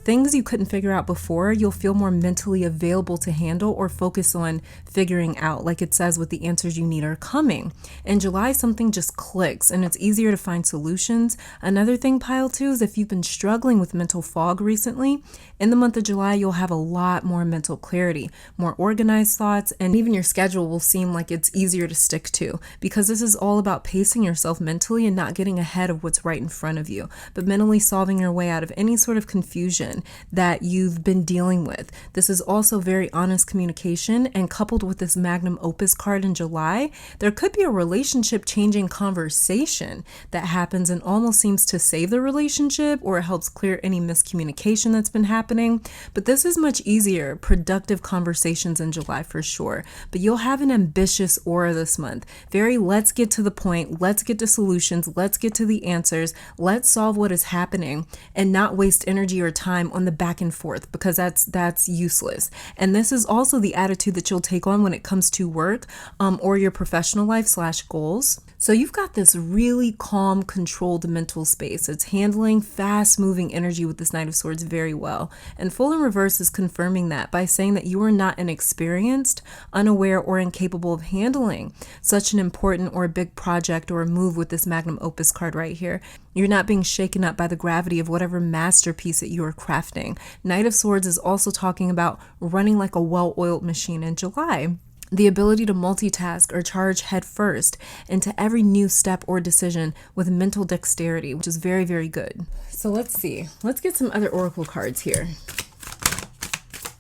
things you couldn't figure out before, you'll feel more mentally available to handle or focus on figuring out. Like it says, with the answers you need are coming. In July, something just clicks and it's easier to find solutions. Another thing, pile two, is if you've been struggling with mental fog recently, in the month of July, you'll have a lot more mental clarity, more organized thoughts, and even your schedule will seem like it's easier to stick to, because this is all about pacing yourself mentally and not getting ahead of what's right in front of you, but mentally solving your way out of any sort of confusion that you've been dealing with. This is also very honest communication, and coupled with this magnum opus card in July, there could be a relationship changing conversation that happens and almost seems to save the relationship, or it helps clear any miscommunication that's been happening. But this is much easier, productive conversations in July for sure. But you'll have an ambitious aura this month. Very let's get to the point, let's get to solutions, let's get to the answers, let's solve what is happening and not waste energy or time on the back and forth, because that's useless. And this is also the attitude that you'll take on when it comes to work or your professional life / goals. So you've got this really calm, controlled mental space. It's handling fast-moving energy with this Knight of Swords very well. And full in reverse is confirming that by saying that you are not inexperienced, unaware, or incapable of handling such an important or a big project or a move with this magnum opus card right here. You're not being shaken up by the gravity of whatever masterpiece that you are crafting. Knight of Swords is also talking about running like a well-oiled machine in July. The ability to multitask or charge headfirst into every new step or decision with mental dexterity, which is very, very good. So let's see. Let's get some other oracle cards here.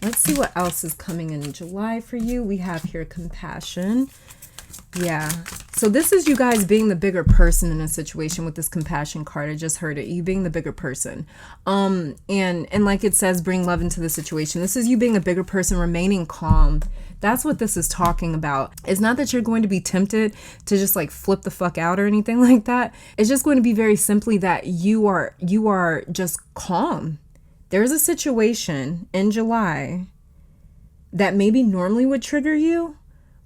Let's see what else is coming in July for you. We have here compassion. Yeah. So this is you guys being the bigger person in a situation with this compassion card. I just heard it. You being the bigger person. And like it says, bring love into the situation. This is you being a bigger person, remaining calm. That's what this is talking about. It's not that you're going to be tempted to just like flip the fuck out or anything like that. It's just going to be very simply that you are just calm. There's a situation in July that maybe normally would trigger you,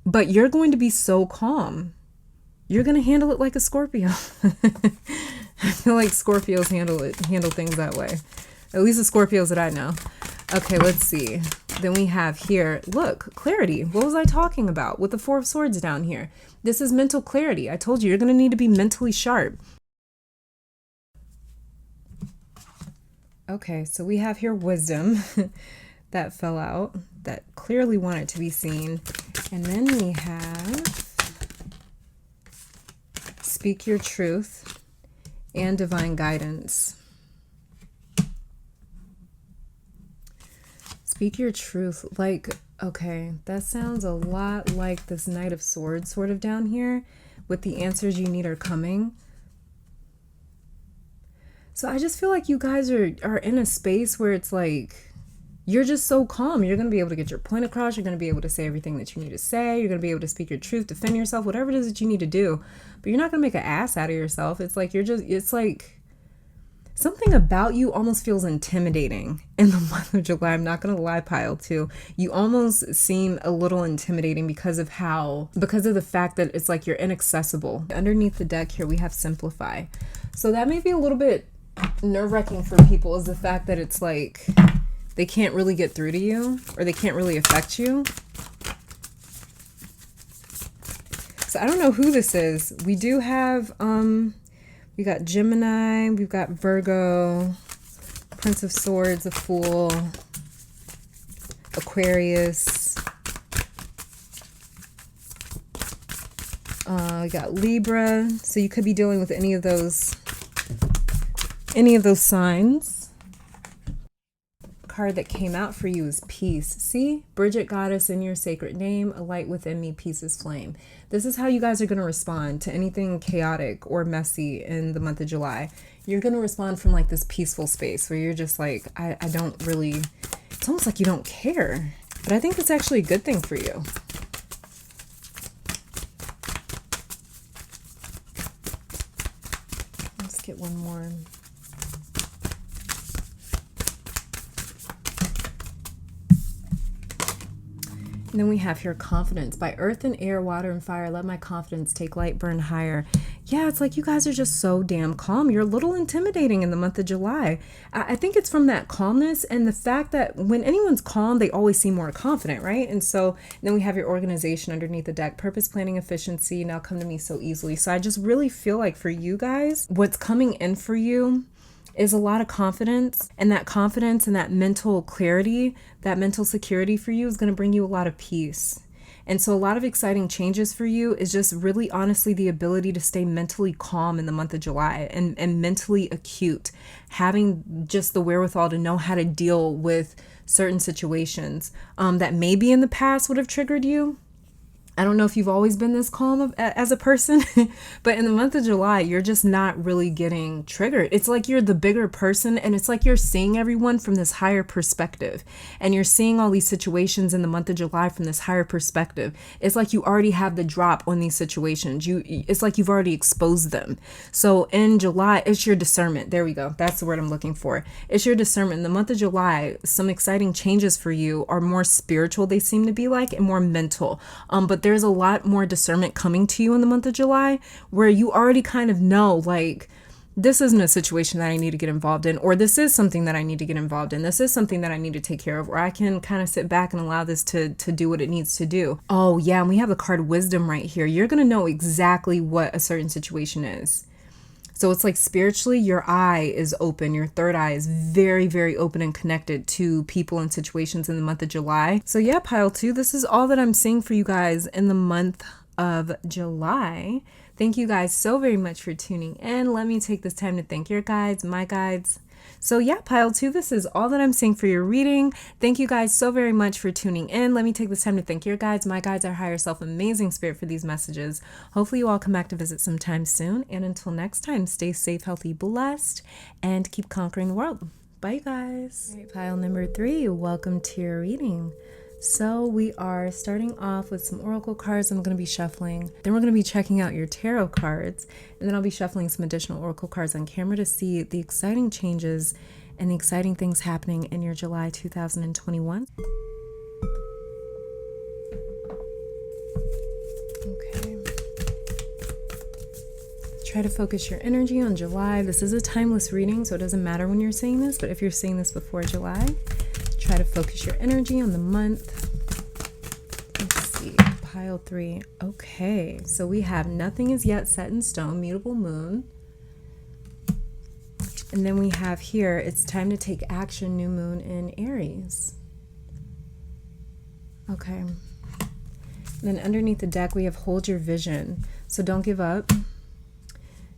but you're going to be so calm. You're going to handle it like a Scorpio. I feel like Scorpios handle things that way. At least the Scorpios that I know. Okay, let's see. Then we have here, look, clarity. What was I talking about with the Four of Swords down here? This is mental clarity. I told you, you're going to need to be mentally sharp. Okay, so we have here wisdom that fell out, that clearly wanted to be seen. And then we have speak your truth and divine guidance. Speak your truth. Like, okay, that sounds a lot like this Knight of Swords sort of down here with the answers you need are coming. So I just feel like you guys are in a space where it's like, you're just so calm. You're going to be able to get your point across. You're going to be able to say everything that you need to say. You're going to be able to speak your truth, defend yourself, whatever it is that you need to do. But you're not going to make an ass out of yourself. It's like it's like something about you almost feels intimidating in the month of July. I'm not going to lie, pile two. You almost seem a little intimidating because of the fact that it's like you're inaccessible. Underneath the deck here, we have simplify. So that may be a little bit nerve-wracking for people, is the fact that it's like they can't really get through to you, or they can't really affect you. So I don't know who this is. We do have, we got Gemini, we've got Virgo, Prince of Swords, the Fool, Aquarius. We got Libra. So you could be dealing with any of those signs. Card that came out for you is peace. See, Bridget, goddess in your sacred name, a light within me, peace is flame. This is how you guys are going to respond to anything chaotic or messy in the month of July. You're going to respond from like this peaceful space where you're just like, I don't really, it's almost like you don't care. But I think it's actually a good thing for you. Let's get one more. And then we have here confidence. By earth and air, water and fire, let my confidence take light, burn higher. Yeah, it's like you guys are just so damn calm. You're a little intimidating in the month of July. I think it's from that calmness and the fact that when anyone's calm, they always seem more confident, right? And so then we have your organization underneath the deck, purpose, planning, efficiency, now come to me so easily. So I just really feel like for you guys, what's coming in for you is a lot of confidence, and that mental clarity, that mental security for you is going to bring you a lot of peace. And so a lot of exciting changes for you is just really honestly the ability to stay mentally calm in the month of July and mentally acute, having just the wherewithal to know how to deal with certain situations that maybe in the past would have triggered you. I don't know if you've always been this calm as a person, but in the month of July, you're just not really getting triggered. It's like you're the bigger person, and it's like you're seeing everyone from this higher perspective, and you're seeing all these situations in the month of July from this higher perspective. It's like you already have the drop on these situations. It's like you've already exposed them. So in July, it's your discernment. There we go. That's the word I'm looking for. It's your discernment. In the month of July, some exciting changes for you are more spiritual, they seem to be like, and more mental. But there's a lot more discernment coming to you in the month of July where you already kind of know, like, this isn't a situation that I need to get involved in, or this is something that I need to get involved in. This is something that I need to take care of, or I can kind of sit back and allow this to do what it needs to do. Oh yeah, and we have the card wisdom right here. You're going to know exactly what a certain situation is. So it's like spiritually, your eye is open. Your third eye is very, very open and connected to people and situations in the month of July. So yeah, pile 2, this is all that I'm seeing for you guys in the month of July. Thank you guys so very much for tuning in. Let me take this time to thank your guides, my guides. So yeah, pile 2, this is all that I'm seeing for your reading. Thank you guys so very much for tuning in. Let me take this time to thank your guides, my guides, our higher self, amazing spirit for these messages. Hopefully you all come back to visit sometime soon. And until next time, stay safe, healthy, blessed, and keep conquering the world. Bye guys. All right, pile number 3, welcome to your reading. So we are starting off with some oracle cards I'm going to be shuffling. Then we're going to be checking out your tarot cards. And then I'll be shuffling some additional oracle cards on camera to see the exciting changes and the exciting things happening in your July 2021. Okay. Try to focus your energy on July. This is a timeless reading, so it doesn't matter when you're seeing this, but if you're seeing this before July, try to focus your energy on the month. Let's see, pile 3. Okay, so we have nothing is yet set in stone, mutable moon. And then we have here, it's time to take action, new moon in Aries. Okay. Then underneath the deck, we have hold your vision. So don't give up.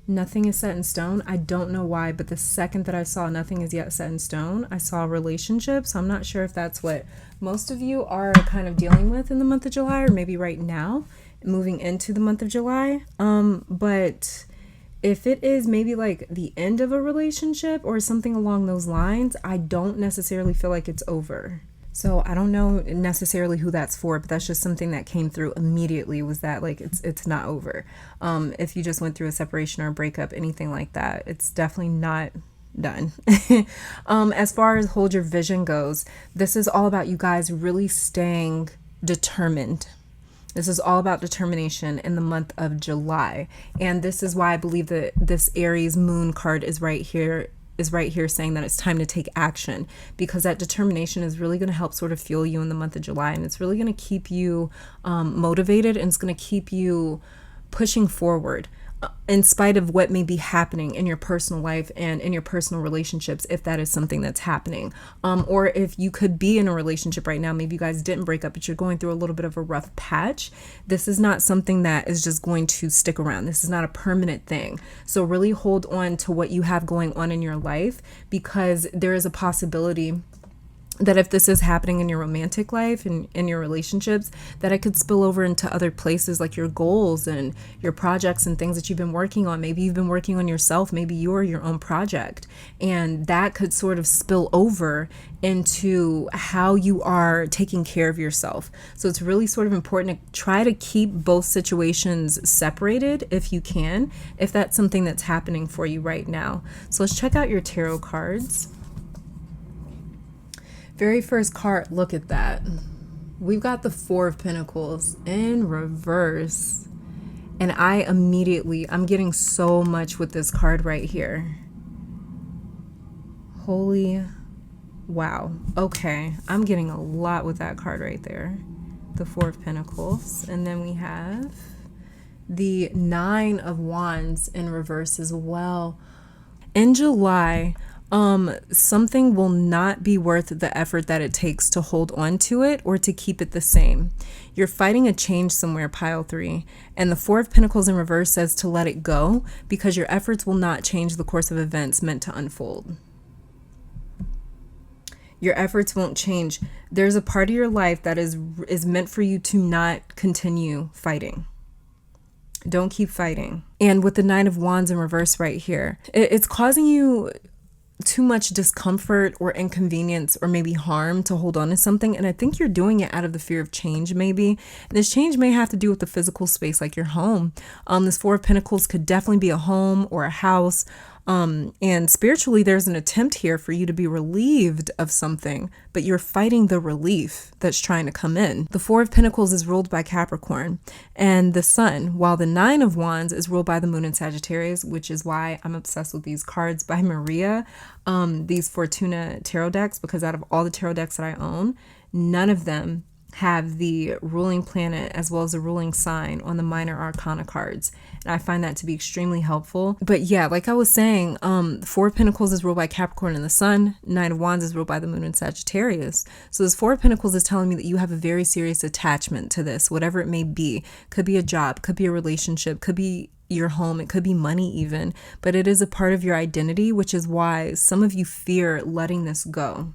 Nothing is set in stone. I don't know why, but the second that I saw nothing is yet set in stone, I saw a relationship. So I'm not sure if that's what most of you are kind of dealing with in the month of July, or maybe right now, moving into the month of July. But if it is maybe like the end of a relationship or something along those lines, I don't necessarily feel like it's over. So I don't know necessarily who that's for, but that's just something that came through immediately, was that like it's not over. If you just went through a separation or a breakup, anything like that, it's definitely not done. As far as hold your vision goes, this is all about you guys really staying determined. This is all about determination in the month of July. And this is why I believe that this Aries moon card is right here saying that it's time to take action, because that determination is really going to help sort of fuel you in the month of July, and it's really going to keep you motivated, and it's going to keep you pushing forward in spite of what may be happening in your personal life and in your personal relationships, if that is something that's happening. Or if you could be in a relationship right now, maybe you guys didn't break up, but you're going through a little bit of a rough patch. This is not something that is just going to stick around. This is not a permanent thing. So really hold on to what you have going on in your life, because there is a possibility that if this is happening in your romantic life and in your relationships, that it could spill over into other places like your goals and your projects and things that you've been working on. Maybe you've been working on yourself. Maybe you're your own project. And that could sort of spill over into how you are taking care of yourself. So it's really sort of important to try to keep both situations separated if you can, if that's something that's happening for you right now. So let's check out your tarot cards. Very first card, look at that. We've got the Four of Pentacles in reverse. And I'm getting so much with this card right here. Holy wow. Okay, I'm getting a lot with that card right there. The Four of Pentacles. And then we have the Nine of Wands in reverse as well. In July, something will not be worth the effort that it takes to hold on to it or to keep it the same. You're fighting a change somewhere, pile 3. And the Four of Pentacles in reverse says to let it go because your efforts will not change the course of events meant to unfold. Your efforts won't change. There's a part of your life that is meant for you to not continue fighting. Don't keep fighting. And with the Nine of Wands in reverse right here, it's causing you too much discomfort or inconvenience or maybe harm to hold on to something. And I think you're doing it out of the fear of change maybe. And this change may have to do with the physical space, like your home. This Four of Pentacles could definitely be a home or a house. And spiritually, there's an attempt here for you to be relieved of something, but you're fighting the relief that's trying to come in. The Four of Pentacles is ruled by Capricorn and the Sun, while the Nine of Wands is ruled by the Moon in Sagittarius, which is why I'm obsessed with these cards by Maria, these Fortuna tarot decks, because out of all the tarot decks that I own, none of them have the ruling planet as well as the ruling sign on the minor arcana cards. And I find that to be extremely helpful. But yeah, like I was saying, Four of Pentacles is ruled by Capricorn and the Sun. Nine of Wands is ruled by the Moon in Sagittarius. So this Four of Pentacles is telling me that you have a very serious attachment to this, whatever it may be. Could be a job, could be a relationship, could be your home, it could be money even. But it is a part of your identity, which is why some of you fear letting this go.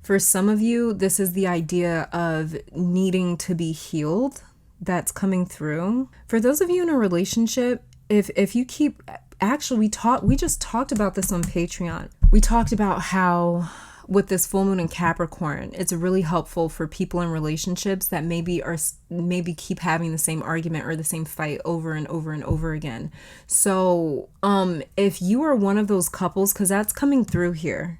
For some of you, this is the idea of needing to be healed that's coming through. For those of you in a relationship, if you keep, actually we just talked about this on Patreon. We talked about how with this full moon in Capricorn, it's really helpful for people in relationships that maybe keep having the same argument or the same fight over and over and over again. So if you are one of those couples, because that's coming through here,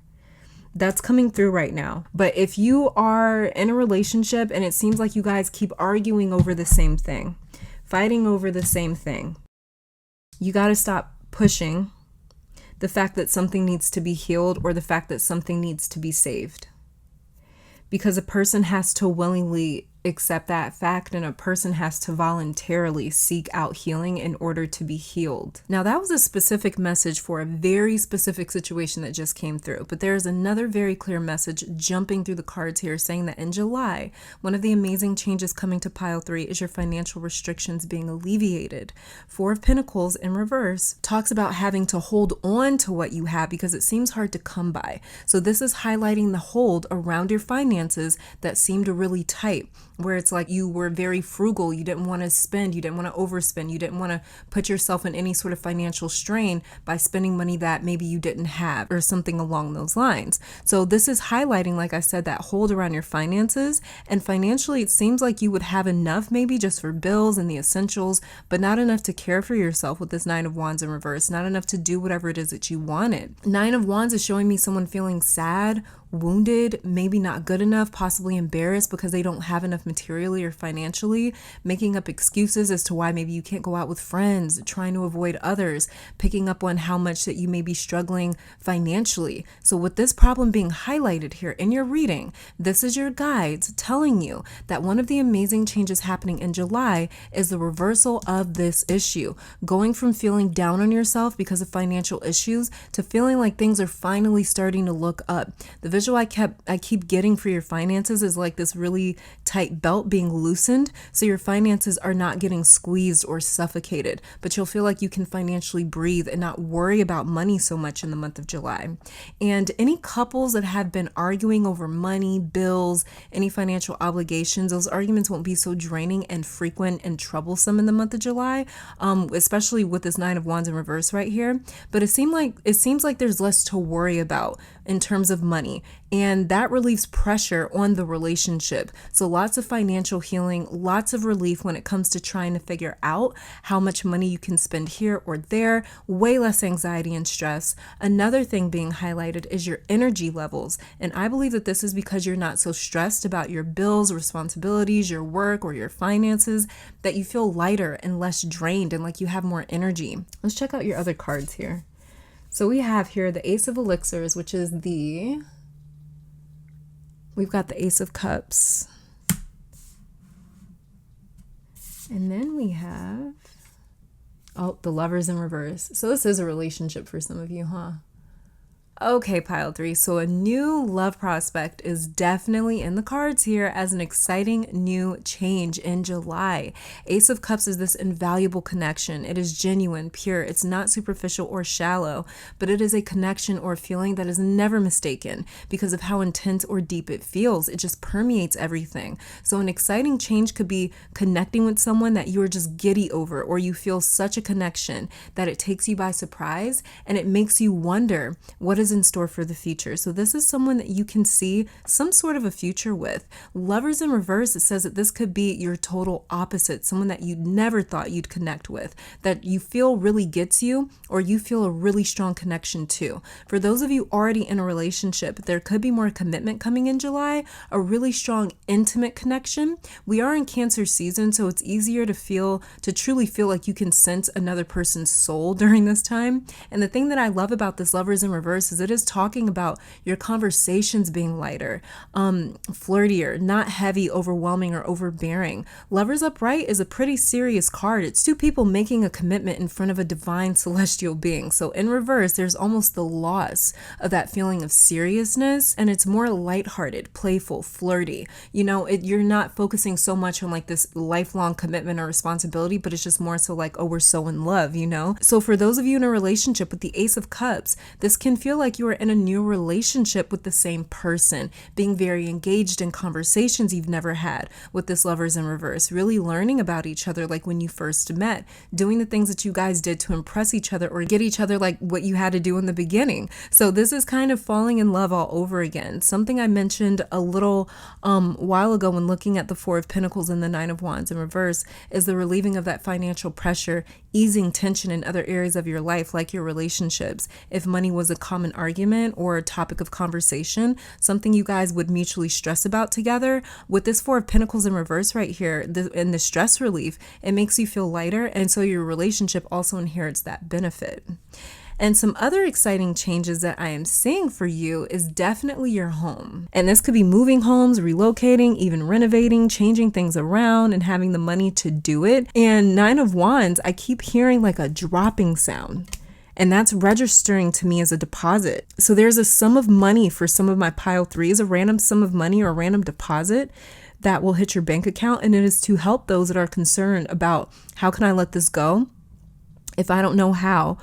that's coming through right now. But if you are in a relationship and it seems like you guys keep arguing over the same thing, fighting over the same thing, you got to stop pushing the fact that something needs to be healed or the fact that something needs to be saved. Because a person has to willingly accept that fact and a person has to voluntarily seek out healing in order to be healed. Now, that was a specific message for a very specific situation that just came through. But there's another very clear message jumping through the cards here saying that in July, one of the amazing changes coming to pile 3 is your financial restrictions being alleviated. Four of Pentacles in reverse talks about having to hold on to what you have because it seems hard to come by. So this is highlighting the hold around your finances that seemed really tight, where it's like you were very frugal. You didn't want to spend. You didn't want to overspend. You didn't want to put yourself in any sort of financial strain by spending money that maybe you didn't have or something along those lines. So this is highlighting, like I said, that hold around your finances. And financially, it seems like you would have enough maybe just for bills and the essentials, but not enough to care for yourself with this Nine of Wands in reverse, not enough to do whatever it is that you wanted. Nine of Wands is showing me someone feeling sad, wounded, maybe not good enough, possibly embarrassed because they don't have enough materially or financially, making up excuses as to why maybe you can't go out with friends, trying to avoid others, picking up on how much that you may be struggling financially. So with this problem being highlighted here in your reading, this is your guides telling you that one of the amazing changes happening in July is the reversal of this issue, going from feeling down on yourself because of financial issues to feeling like things are finally starting to look up. The visual I keep getting for your finances is like this really tight belt being loosened, so your finances are not getting squeezed or suffocated, but you'll feel like you can financially breathe and not worry about money so much in the month of July. And any couples that have been arguing over money, bills, any financial obligations, those arguments won't be so draining and frequent and troublesome in the month of July, especially with this Nine of Wands in reverse right here. But it seems like there's less to worry about in terms of money, and that relieves pressure on the relationship. So lots of financial healing, lots of relief when it comes to trying to figure out how much money you can spend here or there, way less anxiety and stress. Another thing being highlighted is your energy levels, and I believe that this is because you're not so stressed about your bills, responsibilities, your work, or your finances, that you feel lighter and less drained and like you have more energy. Let's check out your other cards here. So we have here the Ace of Elixirs, which is we've got the Ace of Cups. And then we have, the Lovers in reverse. So this is a relationship for some of you, huh? Okay, pile 3. So a new love prospect is definitely in the cards here as an exciting new change in July. Ace of Cups is this invaluable connection. It is genuine, pure. It's not superficial or shallow, but it is a connection or feeling that is never mistaken because of how intense or deep it feels. It just permeates everything. So an exciting change could be connecting with someone that you are just giddy over, or you feel such a connection that it takes you by surprise and it makes you wonder what is in store for the future. So this is someone that you can see some sort of a future with. Lovers in reverse, it says that this could be your total opposite, someone that you never thought you'd connect with, that you feel really gets you, or you feel a really strong connection to. For those of you already in a relationship, there could be more commitment coming in July, a really strong intimate connection. We are in Cancer season, so it's easier to truly feel like you can sense another person's soul during this time. And the thing that I love about this Lovers in reverse is it is talking about your conversations being lighter, flirtier, not heavy, overwhelming, or overbearing. Lovers upright is a pretty serious card. It's two people making a commitment in front of a divine celestial being. So in reverse, there's almost the loss of that feeling of seriousness, and it's more lighthearted, playful, flirty. You're not focusing so much on like this lifelong commitment or responsibility, but it's just more so like, oh, we're so in love, So for those of you in a relationship with the Ace of Cups, this can feel like you are in a new relationship with the same person, being very engaged in conversations you've never had with this Lovers in reverse, really learning about each other like when you first met, doing the things that you guys did to impress each other or get each other like what you had to do in the beginning. So this is kind of falling in love all over again. Something I mentioned a little while ago when looking at the Four of Pentacles and the Nine of Wands in reverse is the relieving of that financial pressure, easing tension in other areas of your life like your relationships. If money was a common argument or a topic of conversation, something you guys would mutually stress about together, with this Four of Pentacles in reverse right here, and the stress relief, it makes you feel lighter, and so your relationship also inherits that benefit. And some other exciting changes that I am seeing for you is definitely your home. And this could be moving homes, relocating, even renovating, changing things around, and having the money to do it. And Nine of Wands, I keep hearing like a dropping sound. And that's registering to me as a deposit. So there's a sum of money for some of my pile 3s, a random sum of money or a random deposit that will hit your bank account. And it is to help those that are concerned about how can I let this go if I don't know how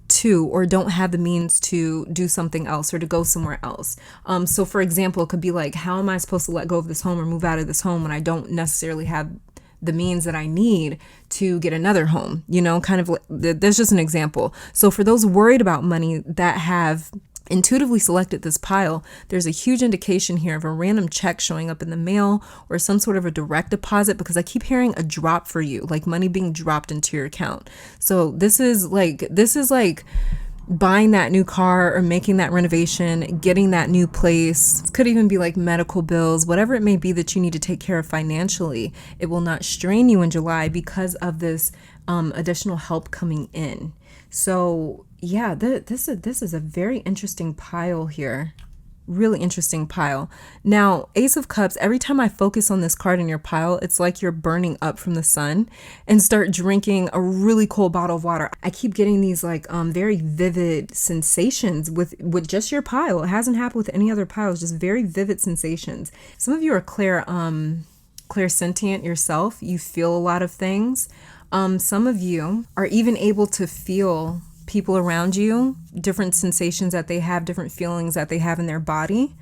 to, or don't have the means to do something else or to go somewhere else. So for example, it could be like, how am I supposed to let go of this home or move out of this home when I don't necessarily have the means that I need to get another home, kind of that's just an example. So for those worried about money that have intuitively selected this pile, there's a huge indication here of a random check showing up in the mail or some sort of a direct deposit, because I keep hearing a drop for you, like money being dropped into your account. So this is like buying that new car or making that renovation, getting that new place. It could even be like medical bills, whatever it may be that you need to take care of financially. It will not strain you in July because of this additional help coming in. So yeah, this is a very interesting pile here. Really interesting pile. Now, Ace of Cups, every time I focus on this card in your pile, it's like you're burning up from the sun and start drinking a really cold bottle of water. I keep getting these like very vivid sensations with just your pile. It hasn't happened with any other piles, just very vivid sensations. Some of you are clairsentient yourself. You feel a lot of things. Some of you are even able to feel people around you, different sensations that they have, different feelings that they have in their body.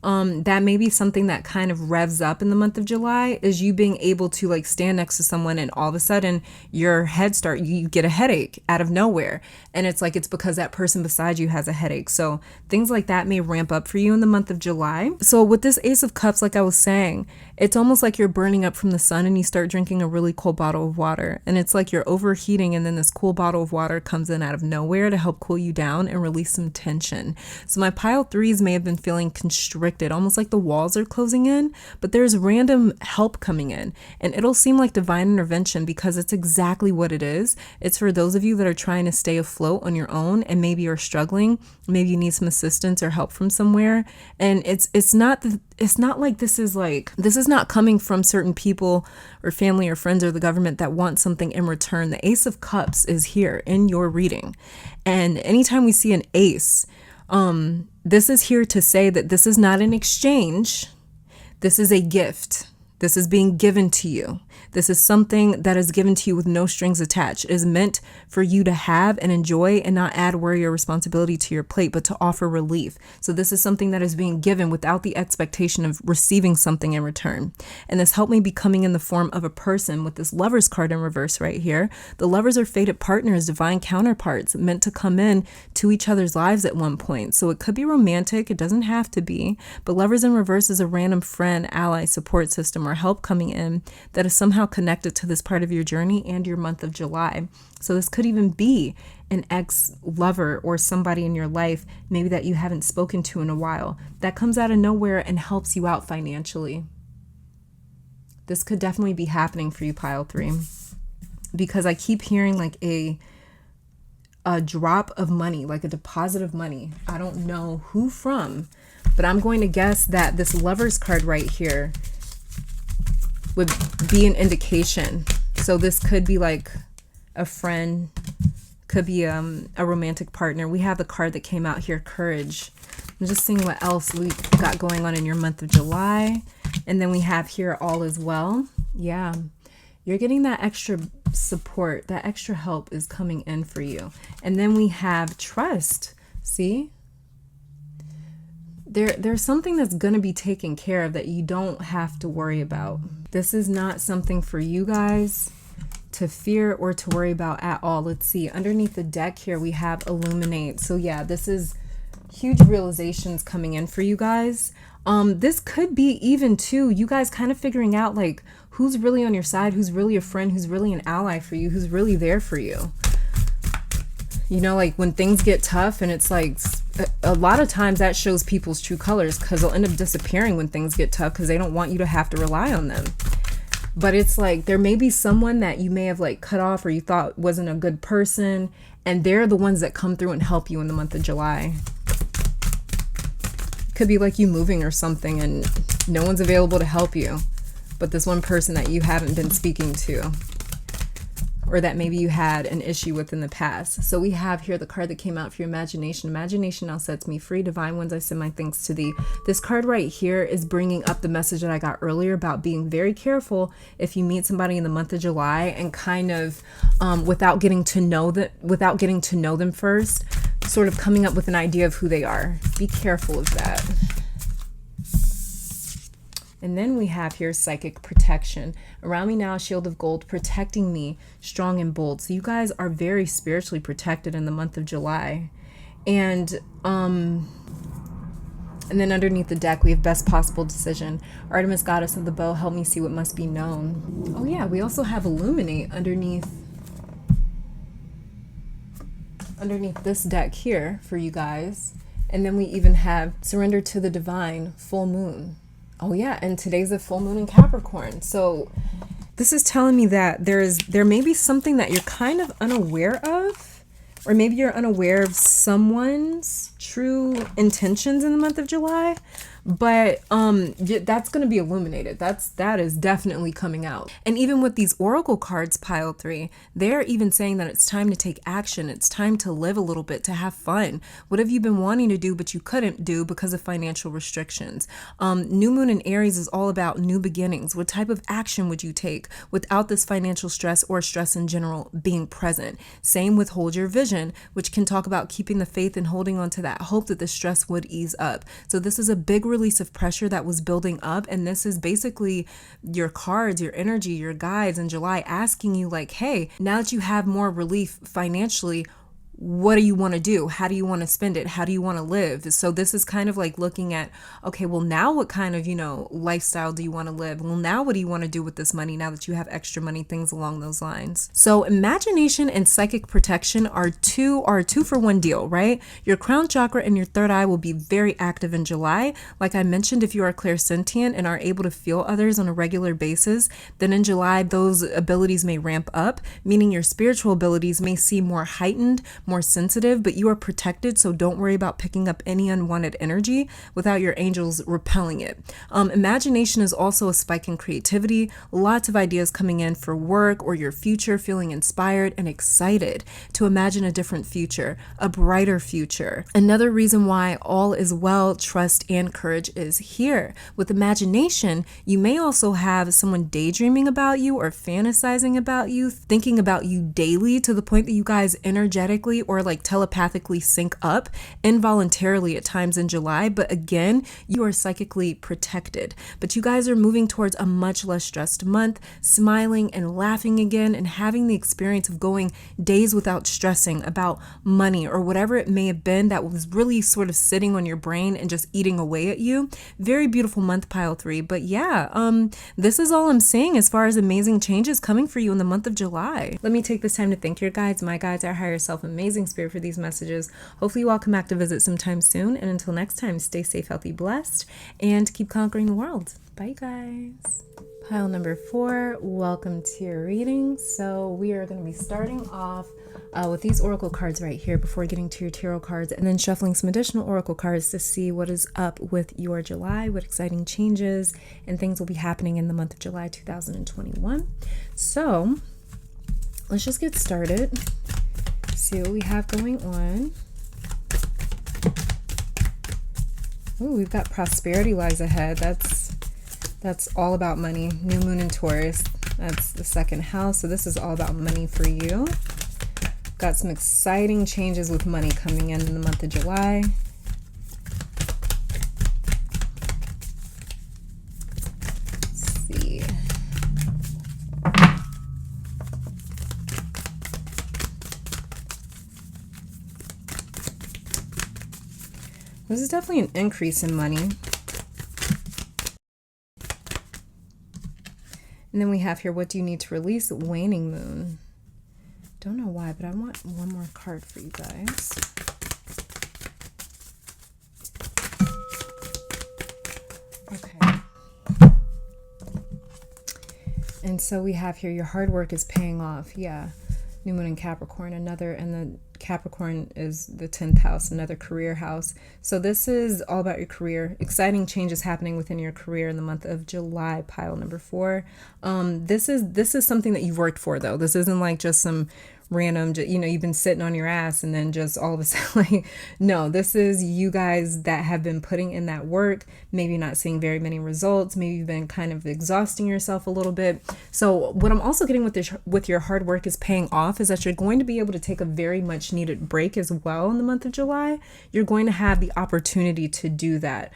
That may be something that kind of revs up in the month of July, is you being able to like stand next to someone and all of a sudden your you get a headache out of nowhere. And it's like, it's because that person beside you has a headache. So things like that may ramp up for you in the month of July. So with this Ace of Cups, like I was saying, it's almost like you're burning up from the sun and you start drinking a really cold bottle of water. And it's like you're overheating and then this cool bottle of water comes in out of nowhere to help cool you down and release some tension. So my pile threes may have been feeling constricted, almost like the walls are closing in, but there's random help coming in. And it'll seem like divine intervention because it's exactly what it is. It's for those of you that are trying to stay afloat on your own and maybe you're struggling, maybe you need some assistance or help from somewhere. And it's not like this is not coming from certain people or family or friends or the government that want something in return. The Ace of Cups is here in your reading. And anytime we see an ace, this is here to say that this is not an exchange. This is a gift. This is being given to you. This is something that is given to you with no strings attached. It is meant for you to have and enjoy and not add worry or responsibility to your plate, but to offer relief. So this is something that is being given without the expectation of receiving something in return. And this helped me be coming in the form of a person with this Lovers card in reverse right here. The Lovers are fated partners, divine counterparts, meant to come in to each other's lives at one point. So it could be romantic. It doesn't have to be. But Lovers in reverse is a random friend, ally, support system, or help coming in that is somehow connected to this part of your journey and your month of July. So this could even be an ex-lover or somebody in your life, maybe that you haven't spoken to in a while, that comes out of nowhere and helps you out financially. This could definitely be happening for you, pile three, because I keep hearing like a drop of money, like a deposit of money. I don't know who from, but I'm going to guess that this Lovers card right here would be an indication. So this could be like a friend, could be a romantic partner. We have the card that came out here, Courage. I'm just seeing what else we got going on in your month of July. And then we have here All Is Well. Yeah, you're getting that extra support, that extra help is coming in for you. And then we have Trust. See? There's something that's going to be taken care of that you don't have to worry about. This is not something for you guys to fear or to worry about at all. Let's see. Underneath the deck here, we have Illuminate. So yeah, this is huge realizations coming in for you guys. This could be even too, you guys kind of figuring out like who's really on your side, who's really a friend, who's really an ally for you, who's really there for you. You know, like when things get tough and it's like, a lot of times that shows people's true colors because they'll end up disappearing when things get tough because they don't want you to have to rely on them. But it's like there may be someone that you may have like cut off or you thought wasn't a good person, and they're the ones that come through and help you in the month of July. Could be like you moving or something and no one's available to help you, but this one person that you haven't been speaking to, or that maybe you had an issue with in the past. So we have here the card that came out for your imagination. Imagination now sets me free. Divine ones, I send my thanks to thee. This card right here is bringing up the message that I got earlier about being very careful if you meet somebody in the month of July and kind of without getting to know them first, sort of coming up with an idea of who they are. Be careful of that. And then we have here psychic protection. Around me now, a shield of gold protecting me, strong and bold. So you guys are very spiritually protected in the month of July. And then underneath the deck, we have best possible decision. Artemis, goddess of the bow, help me see what must be known. Oh yeah, we also have illuminate underneath this deck here for you guys. And then we even have surrender to the divine, full moon. Oh yeah, and today's a full moon in Capricorn. So this is telling me that there may be something that you're kind of unaware of, or maybe you're unaware of someone's true intentions in the month of July. But that's going to be illuminated. That is definitely coming out. And even with these oracle cards, pile 3, they're even saying that it's time to take action. It's time to live a little bit, to have fun. What have you been wanting to do but you couldn't do because of financial restrictions? New moon in Aries is all about new beginnings. What type of action would you take without this financial stress or stress in general being present? Same with hold your vision, which can talk about keeping the faith and holding on to that hope that the stress would ease up. So this is a big release of pressure that was building up, and this is basically your cards, your energy, your guides in July asking you like, hey, now that you have more relief financially, what do you want to do? How do you want to spend it? How do you want to live? So this is kind of like looking at, okay, well, now what kind of, lifestyle do you want to live? Well, now what do you want to do with this money now that you have extra money, things along those lines. So imagination and psychic protection are two for one deal, right? Your crown chakra and your third eye will be very active in July. Like I mentioned, if you are clairsentient and are able to feel others on a regular basis, then in July, those abilities may ramp up, meaning your spiritual abilities may seem more heightened, more sensitive, but you are protected, so don't worry about picking up any unwanted energy without your angels repelling it. Imagination is also a spike in creativity, lots of ideas coming in for work or your future, feeling inspired and excited to imagine a different future, a brighter future. Another reason why all is well, trust, and courage is here. With imagination, you may also have someone daydreaming about you or fantasizing about you, thinking about you daily to the point that you guys energetically or like telepathically sync up involuntarily at times in July. But again, you are psychically protected. But you guys are moving towards a much less stressed month, smiling and laughing again and having the experience of going days without stressing about money or whatever it may have been that was really sort of sitting on your brain and just eating away at you. Very beautiful month, pile 3. But yeah, this is all I'm saying as far as amazing changes coming for you in the month of July. Let me take this time to thank your guides, my guides, our higher self, amazing spirit, for these messages. Hopefully you all come back to visit sometime soon. And until next time, stay safe, healthy, blessed, and keep conquering the world. Bye, guys. Pile number 4, welcome to your reading. So we are going to be starting off with these oracle cards right here before getting to your tarot cards, and then shuffling some additional oracle cards to see what is up with your July, what exciting changes and things will be happening in the month of July 2021. So let's just get started. See what we have going on. Ooh, we've got prosperity lies ahead. That's all about money. New moon in Taurus. That's the second house. So this is all about money for you. Got some exciting changes with money coming in the month of July. Let's see. This is definitely an increase in money. And then we have here, what do you need to release? Waning moon. Don't know why, but I want one more card for you guys. Okay. And so we have here, your hard work is paying off. Yeah. New moon in Capricorn, and the Capricorn is the 10th house, another career house. So this is all about your career. Exciting changes happening within your career in the month of July, pile number 4. This is something that you've worked for, though. This isn't like just some random, you've been sitting on your ass and then just all of a sudden, like, no, this is you guys that have been putting in that work, maybe not seeing very many results, maybe you've been kind of exhausting yourself a little bit. So what I'm also getting with your hard work is paying off is that you're going to be able to take a very much needed break as well in the month of July. You're going to have the opportunity to do that.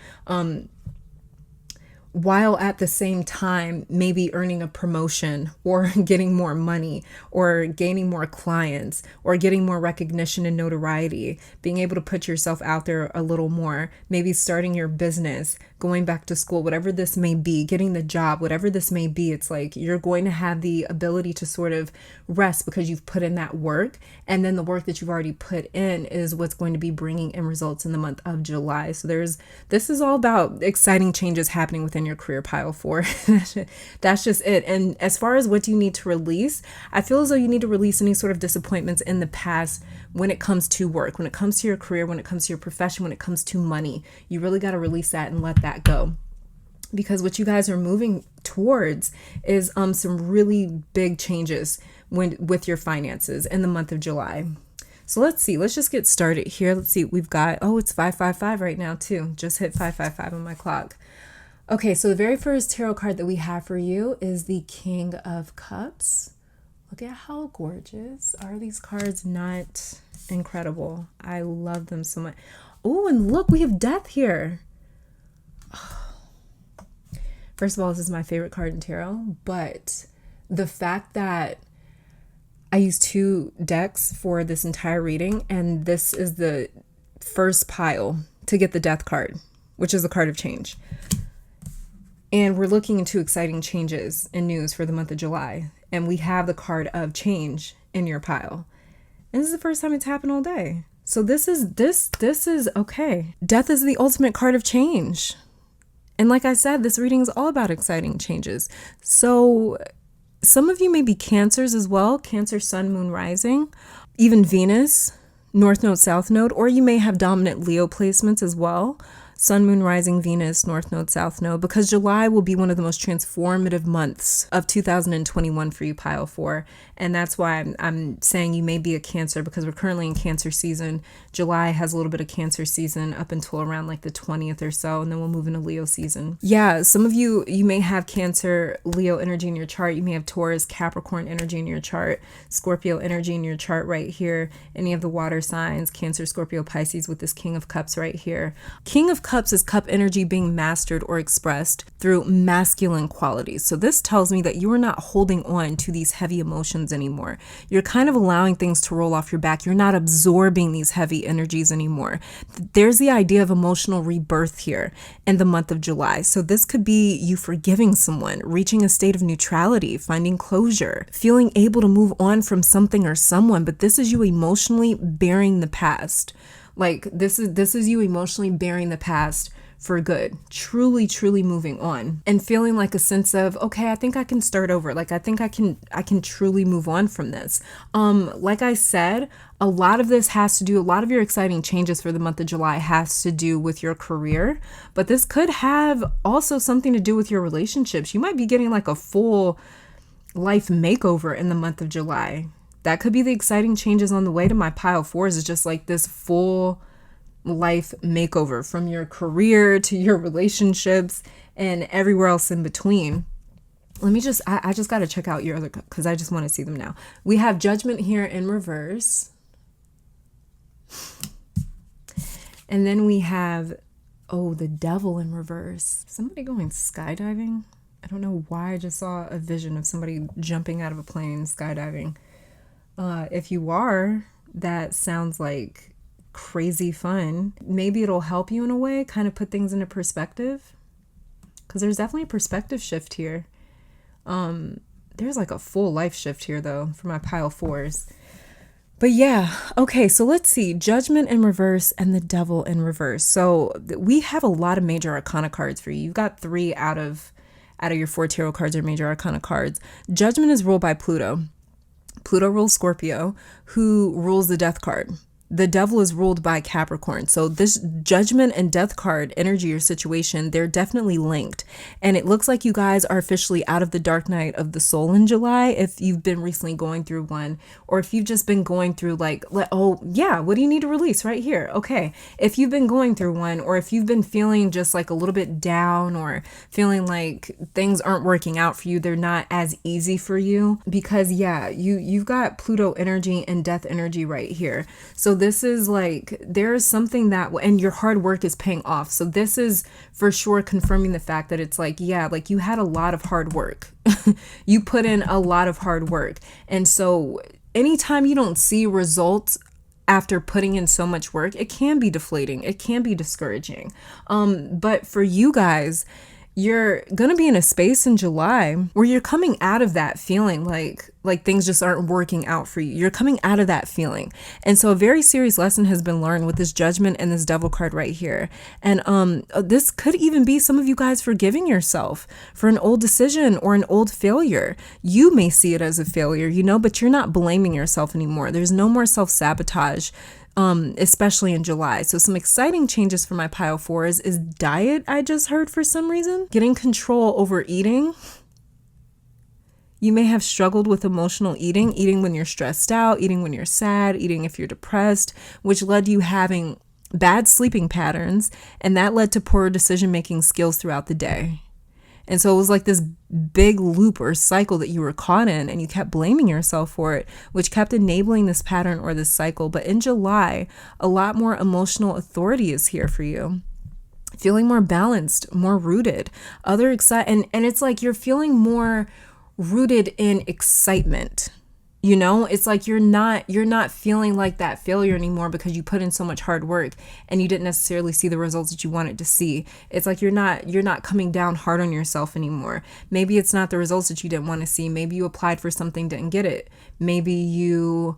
While at the same time maybe earning a promotion or getting more money or gaining more clients or getting more recognition and notoriety, being able to put yourself out there a little more, maybe starting your business, going back to school, whatever this may be, getting the job, whatever this may be. It's like you're going to have the ability to sort of rest because you've put in that work, and then the work that you've already put in is what's going to be bringing in results in the month of July. So this is all about exciting changes happening within your career, pile 4. That's just it. And as far as what you need to release, I feel as though you need to release any sort of disappointments in the past when it comes to work, when it comes to your career, when it comes to your profession, when it comes to money. You really got to release that and let that go. Because what you guys are moving towards is some really big changes with your finances in the month of July. So let's see. Let's just get started here. Let's see. We've got, it's 555 right now too. Just hit 555 on my clock. Okay, so the very first tarot card that we have for you is the King of Cups. Look at how gorgeous. Are these cards not incredible? I love them so much. Oh, and look, we have Death here. First of all, this is my favorite card in tarot, but the fact that I used 2 decks for this entire reading, and this is the first pile to get the Death card, which is the card of change. And we're looking into exciting changes and news for the month of July. And we have the card of change in your pile. And this is the first time it's happened all day. So this is okay. Death is the ultimate card of change. And like I said, this reading is all about exciting changes. So some of you may be Cancers as well. Cancer, Sun, Moon, Rising, even Venus, North Node, South Node, or you may have dominant Leo placements as well. Sun, Moon, Rising, Venus, North Node, South Node, because July will be one of the most transformative months of 2021 for you, Pile 4. And that's why I'm saying you may be a Cancer, because we're currently in Cancer season. July has a little bit of Cancer season up until around like the 20th or so, and then we'll move into Leo season. Yeah, some of you may have Cancer, Leo energy in your chart. You may have Taurus, Capricorn energy in your chart, Scorpio energy in your chart right here. Any of the water signs, Cancer, Scorpio, Pisces, with this King of Cups right here. King of Cups is cup energy being mastered or expressed through masculine qualities. So this tells me that you are not holding on to these heavy emotions anymore. You're kind of allowing things to roll off your back. You're not absorbing these heavy energies anymore. There's the idea of emotional rebirth here in the month of July. So this could be you forgiving someone, reaching a state of neutrality, finding closure, feeling able to move on from something or someone. But this is you emotionally burying the past. Like this is you emotionally burying the past for good, truly moving on and feeling like a sense of, okay, I think I can start over. Like, I think I can truly move on from this. Like I said, a lot of your exciting changes for the month of July has to do with your career, but this could have also something to do with your relationships. You might be getting like a full life makeover in the month of July. That could be the exciting changes on the way to my Pile 4s, is just like this full life makeover from your career to your relationships and everywhere else in between. Let me just, I just got to check out your other, because I just want to see them now. We have Judgment here in reverse. And then we have, the Devil in reverse. Somebody going skydiving? I don't know why I just saw a vision of somebody jumping out of a plane skydiving. If you are, that sounds like crazy fun. Maybe it'll help you in a way, kind of put things into perspective, because there's definitely a perspective shift here. There's like a full life shift here though for my Pile 4s. But yeah, okay, so let's see. Judgment in reverse and the Devil in reverse. So we have a lot of major arcana cards for you. You've got 3 out of your 4 tarot cards are major arcana cards. Judgment is ruled by Pluto. Pluto rules Scorpio, who rules the Death card. The Devil is ruled by Capricorn. So this Judgment and Death card energy or situation, they're definitely linked. And it looks like you guys are officially out of the dark night of the soul in July, if you've been recently going through one, or if you've just been going through like, what do you need to release right here? Okay. If you've been going through one, or if you've been feeling just like a little bit down, or feeling like things aren't working out for you, they're not as easy for you, because you've got Pluto energy and Death energy right here. So this is like, there's something and your hard work is paying off. So this is for sure confirming the fact that it's like, like you had a lot of hard work. You put in a lot of hard work. And so anytime you don't see results after putting in so much work, it can be deflating. It can be discouraging. But for you guys, you're going to be in a space in July where you're coming out of that feeling like things just aren't working out for you. You're coming out of that feeling. And so a very serious lesson has been learned with this Judgment and this Devil card right here. And this could even be some of you guys forgiving yourself for an old decision or an old failure. You may see it as a failure, you know, but you're not blaming yourself anymore. There's no more self-sabotage. Especially in July. So some exciting changes for my pile fours is diet. I just heard for some reason, getting control over eating. You may have struggled with emotional eating when you're stressed out, eating when you're sad, eating if you're depressed, which led to you having bad sleeping patterns. And that led to poor decision-making skills throughout the day. And so it was like this big loop or cycle that you were caught in, and you kept blaming yourself for it, which kept enabling this pattern or this cycle. But in July, a lot more emotional authority is here for you. Feeling more balanced, more rooted, and it's like you're feeling more rooted in excitement. You know, it's like you're not feeling like that failure anymore because you put in so much hard work and you didn't necessarily see the results that you wanted to see. It's like you're not coming down hard on yourself anymore. Maybe it's not the results that you didn't want to see. Maybe you applied for something, didn't get it. Maybe you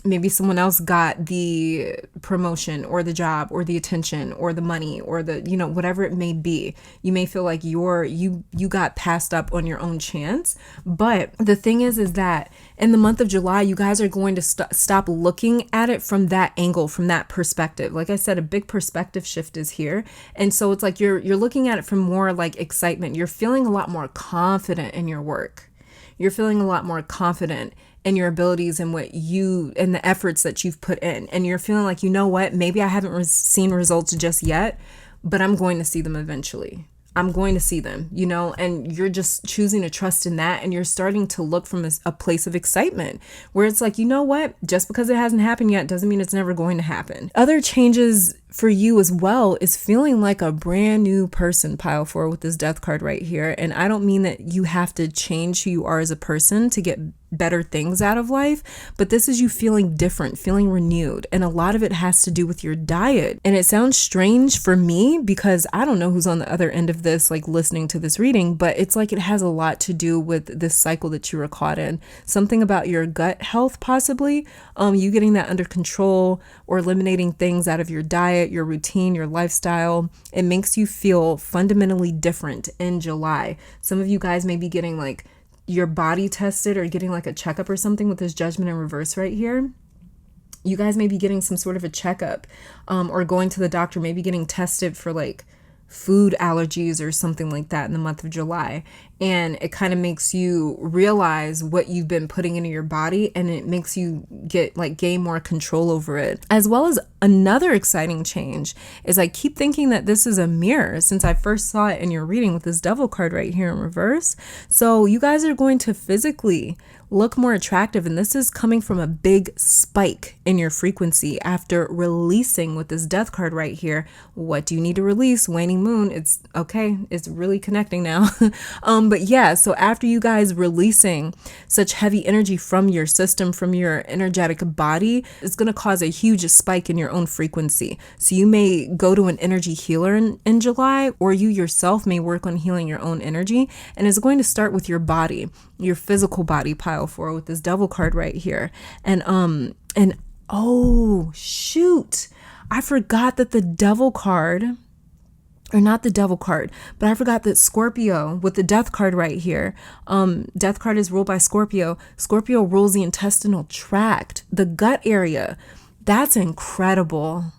maybe someone else got the promotion or the job or the attention or the money or the, you know, whatever it may be. You may feel like you got passed up on your own chance. But the thing is that in the month of July, you guys are going to stop looking at it from that angle, from that perspective. Like I said, a big perspective shift is here. And so it's like you're looking at it from more like excitement. You're feeling a lot more confident in your work. You're feeling a lot more confident in your abilities and and the efforts that you've put in. And you're feeling like, you know what, maybe I haven't seen results just yet, but I'm going to see them eventually. I'm going to see them, you know, and you're just choosing to trust in that. And you're starting to look from a place of excitement where it's like, you know what, just because it hasn't happened yet doesn't mean it's never going to happen. Other changes for you as well is feeling like a brand new person, pile 4, with this Death card right here. And I don't mean that you have to change who you are as a person to get better things out of life, but this is you feeling different, feeling renewed. And a lot of it has to do with your diet. And it sounds strange for me because I don't know who's on the other end of this, like listening to this reading, but it's like it has a lot to do with this cycle that you were caught in. Something about your gut health, possibly, you getting that under control or eliminating things out of your diet, your routine, your lifestyle. It makes you feel fundamentally different in July. Some of you guys may be getting like your body tested or getting like a checkup or something with this Judgment in reverse right here. You guys may be getting some sort of a checkup or going to the doctor, maybe getting tested for like food allergies or something like that in the month of July. And it kind of makes you realize what you've been putting into your body, and it makes you gain more control over it. As well as another exciting change is I keep thinking that this is a mirror since I first saw it in your reading with this Devil card right here in reverse. So you guys are going to physically look more attractive, and this is coming from a big spike in your frequency after releasing with this Death card right here. What do you need to release? Waning moon. It's okay. It's really connecting now. But yeah, so after you guys releasing such heavy energy from your system, from your energetic body, it's going to cause a huge spike in your own frequency. So you may go to an energy healer in July, or you yourself may work on healing your own energy. And it's going to start with your body, your physical body, pile 4, with this Devil card right here. And oh shoot, I forgot that the Devil card, or not the Devil card, but I forgot that Scorpio with the Death card right here. Death card is ruled by Scorpio. Scorpio rules the intestinal tract, the gut area. That's incredible.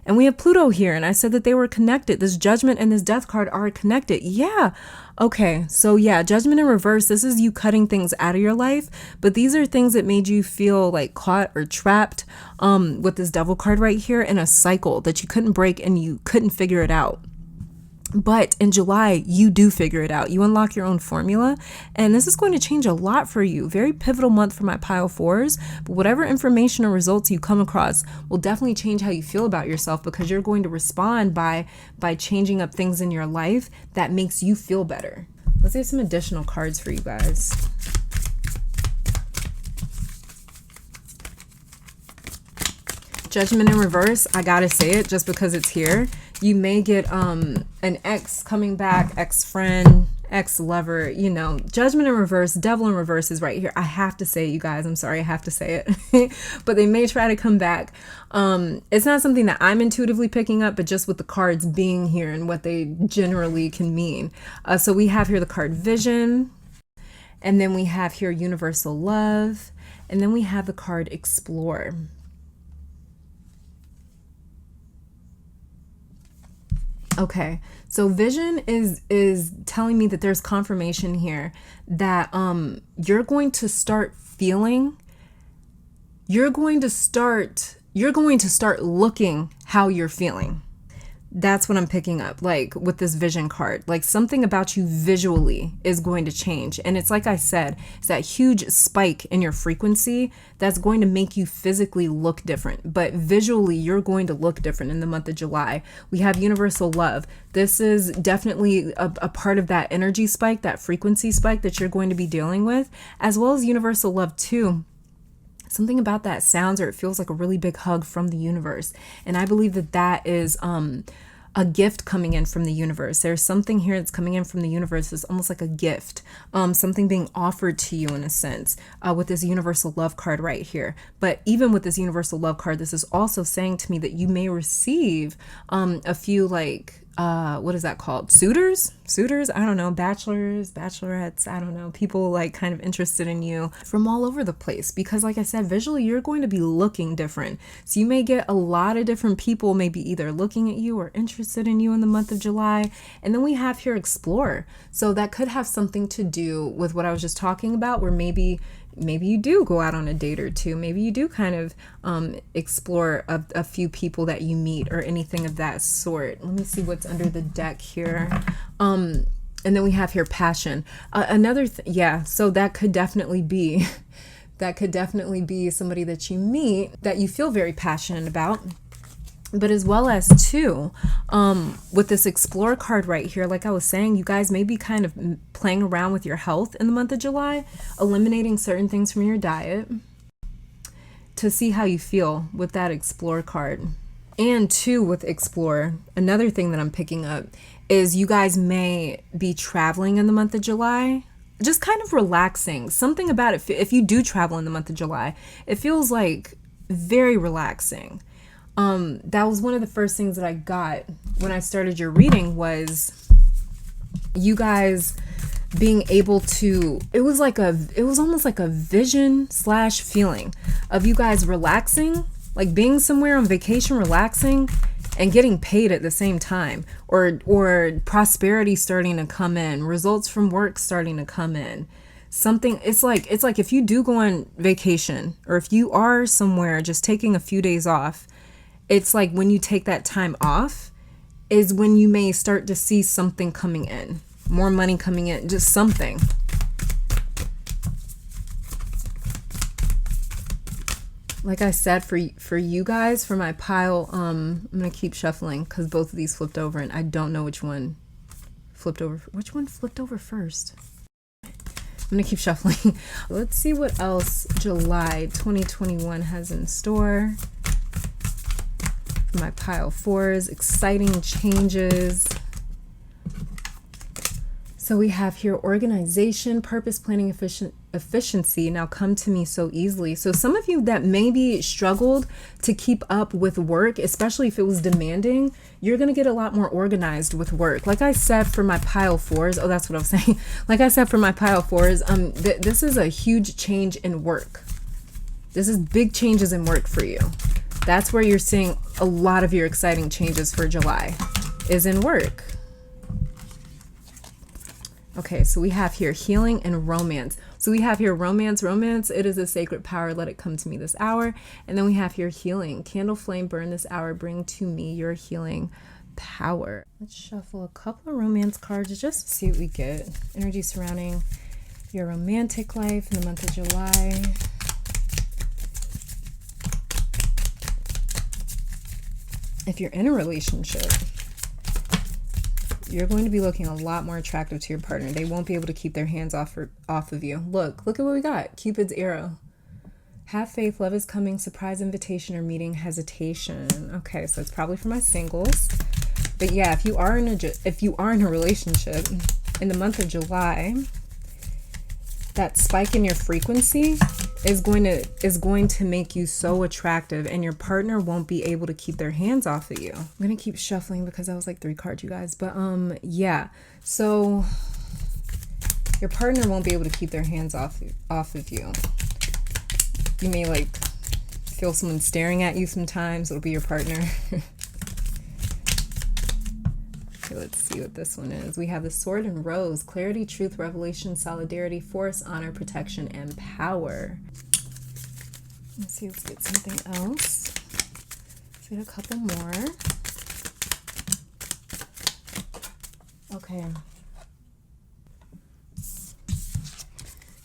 And we have Pluto here, and I said that they were connected. This Judgment and this Death card are connected. Yeah. Okay. So yeah, Judgment in reverse. This is you cutting things out of your life, but these are things that made you feel like caught or trapped with this Devil card right here in a cycle that you couldn't break and you couldn't figure it out. But in July, you do figure it out. You unlock your own formula, and this is going to change a lot for you. Very pivotal month for my pile 4s, but whatever information or results you come across will definitely change how you feel about yourself, because you're going to respond by changing up things in your life that makes you feel better. Let's get some additional cards for you guys. Judgment in reverse, I gotta say it just because it's here. You may get an ex coming back, ex-friend, ex-lover, you know. Judgment in reverse, devil in reverse is right here. I have to say it, you guys. I'm sorry, I have to say it. But they may try to come back. It's not something that I'm intuitively picking up, but just with the cards being here and what they generally can mean. So we have here the card Vision. And then we have here Universal Love. And then we have the card Explore. Okay, so Vision is telling me that there's confirmation here that you're going to start feeling, you're going to start looking how you're feeling. That's what I'm picking up, like with this Vision card. Like something about you visually is going to change. And it's like I said, it's that huge spike in your frequency that's going to make you physically look different. But visually, you're going to look different in the month of July. We have Universal Love. This is definitely a part of that energy spike, that frequency spike that you're going to be dealing with, as well as Universal Love too. Something about that sounds, or it feels like a really big hug from the universe. And I believe that that is a gift coming in from the universe. There's something here that's coming in from the universe. It's almost like a gift, something being offered to you in a sense, with this Universal Love card right here. But even with this Universal Love card, this is also saying to me that you may receive a few, like, what is that called? Suitors? I don't know. Bachelors, bachelorettes. I don't know. People like kind of interested in you from all over the place, because like I said, visually, you're going to be looking different. So you may get a lot of different people maybe either looking at you or interested in you in the month of July. And then we have here Explore. So that could have something to do with what I was just talking about, where maybe you do go out on a date or two. Maybe you do kind of explore a few people that you meet or anything of that sort. Let me see what's under the deck here. And then we have here Passion. So that could definitely be somebody that you meet that you feel very passionate about. But as well as too, with this Explore card right here, like I was saying, you guys may be kind of playing around with your health in the month of July, eliminating certain things from your diet to see how you feel with that Explore card. And too, with Explore, another thing that I'm picking up is you guys may be traveling in the month of July, just kind of relaxing. Something about it, if you do travel in the month of July, it feels like very relaxing. That was one of the first things that I got when I started your reading, was you guys being able to, it was almost like a vision / feeling of you guys relaxing, like being somewhere on vacation, relaxing and getting paid at the same time, or prosperity starting to come in, results from work starting to come in. Something, it's like if you do go on vacation, or if you are somewhere just taking a few days off, it's like when you take that time off is when you may start to see something coming in, more money coming in, just something. Like I said, for you guys, for my pile, I'm going to keep shuffling because both of these flipped over and I don't know which one flipped over. Which one flipped over first? I'm going to keep shuffling. Let's see what else July 2021 has in store. My pile 4s, exciting changes. So we have here organization, purpose, planning, efficiency now come to me so easily. So some of you that maybe struggled to keep up with work, especially if it was demanding, you're going to get a lot more organized with work. Like I said, for my pile 4s, oh, that's what I was saying. Like I said, for my pile 4s, this is a huge change in work. This is big changes in work for you. That's where you're seeing a lot of your exciting changes for July, is in work. Okay, so we have here healing and romance. So we have here romance. It is a sacred power. Let it come to me this hour. And then we have here healing. Candle flame burn this hour. Bring to me your healing power. Let's shuffle a couple of romance cards just to see what we get. Energy surrounding your romantic life in the month of July. If you're in a relationship, you're going to be looking a lot more attractive to your partner. They won't be able to keep their hands off of you. Look at what we got. Cupid's arrow. Have faith, love is coming, surprise invitation or meeting hesitation. Okay, so it's probably for my singles. But yeah, if you are in a relationship in the month of July, that spike in your frequency is going to make you so attractive, and your partner won't be able to keep their hands off of you. I'm gonna keep shuffling because that was like 3 cards, you guys. But yeah, so your partner won't be able to keep their hands off of you. You may like feel someone staring at you sometimes. It'll be your partner. Okay, let's see what this one is. We have the Sword and Rose: clarity, truth, revelation, solidarity, force, honor, protection, and power. Let's see, let's get something else. Let's get a couple more. Okay.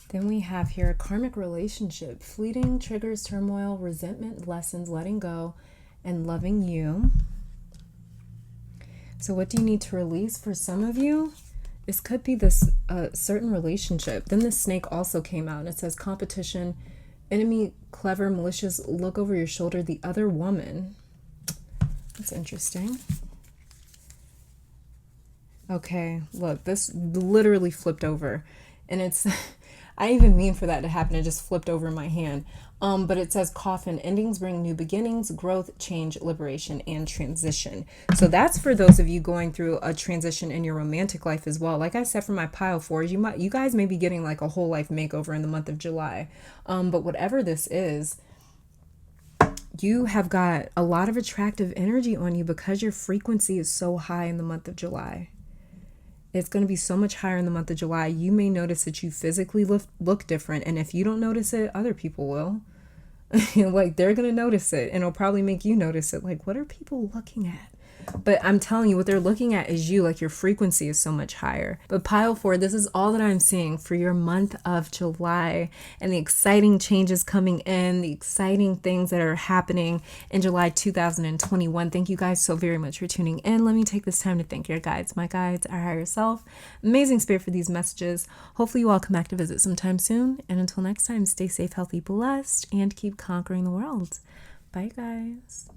Then we have here a karmic relationship: fleeting, triggers, turmoil, resentment, lessons, letting go, and loving you. So what do you need to release? For some of you, this could be this certain relationship. Then the snake also came out, and it says competition, enemy, clever, malicious, look over your shoulder, the other woman. That's interesting. Okay, look, this literally flipped over, and it's I didn't even mean for that to happen. It just flipped over in my hand. But it says coffin, endings bring new beginnings, growth, change, liberation, and transition. So that's for those of you going through a transition in your romantic life as well. Like I said, for my pile 4s, you guys may be getting like a whole life makeover in the month of July. But whatever this is, you have got a lot of attractive energy on you because your frequency is so high in the month of July. It's going to be so much higher in the month of July. You may notice that you physically look different. And if you don't notice it, other people will. Like, they're going to notice it. And it'll probably make you notice it. Like, what are people looking at? But I'm telling you, what they're looking at is you. Like, your frequency is so much higher. But pile 4, this is all that I'm seeing for your month of July. And the exciting changes coming in. The exciting things that are happening in July 2021. Thank you guys so very much for tuning in. Let me take this time to thank your guides. My guides, our higher self. Amazing spirit for these messages. Hopefully you all come back to visit sometime soon. And until next time, stay safe, healthy, blessed, and keep conquering the world. Bye, guys.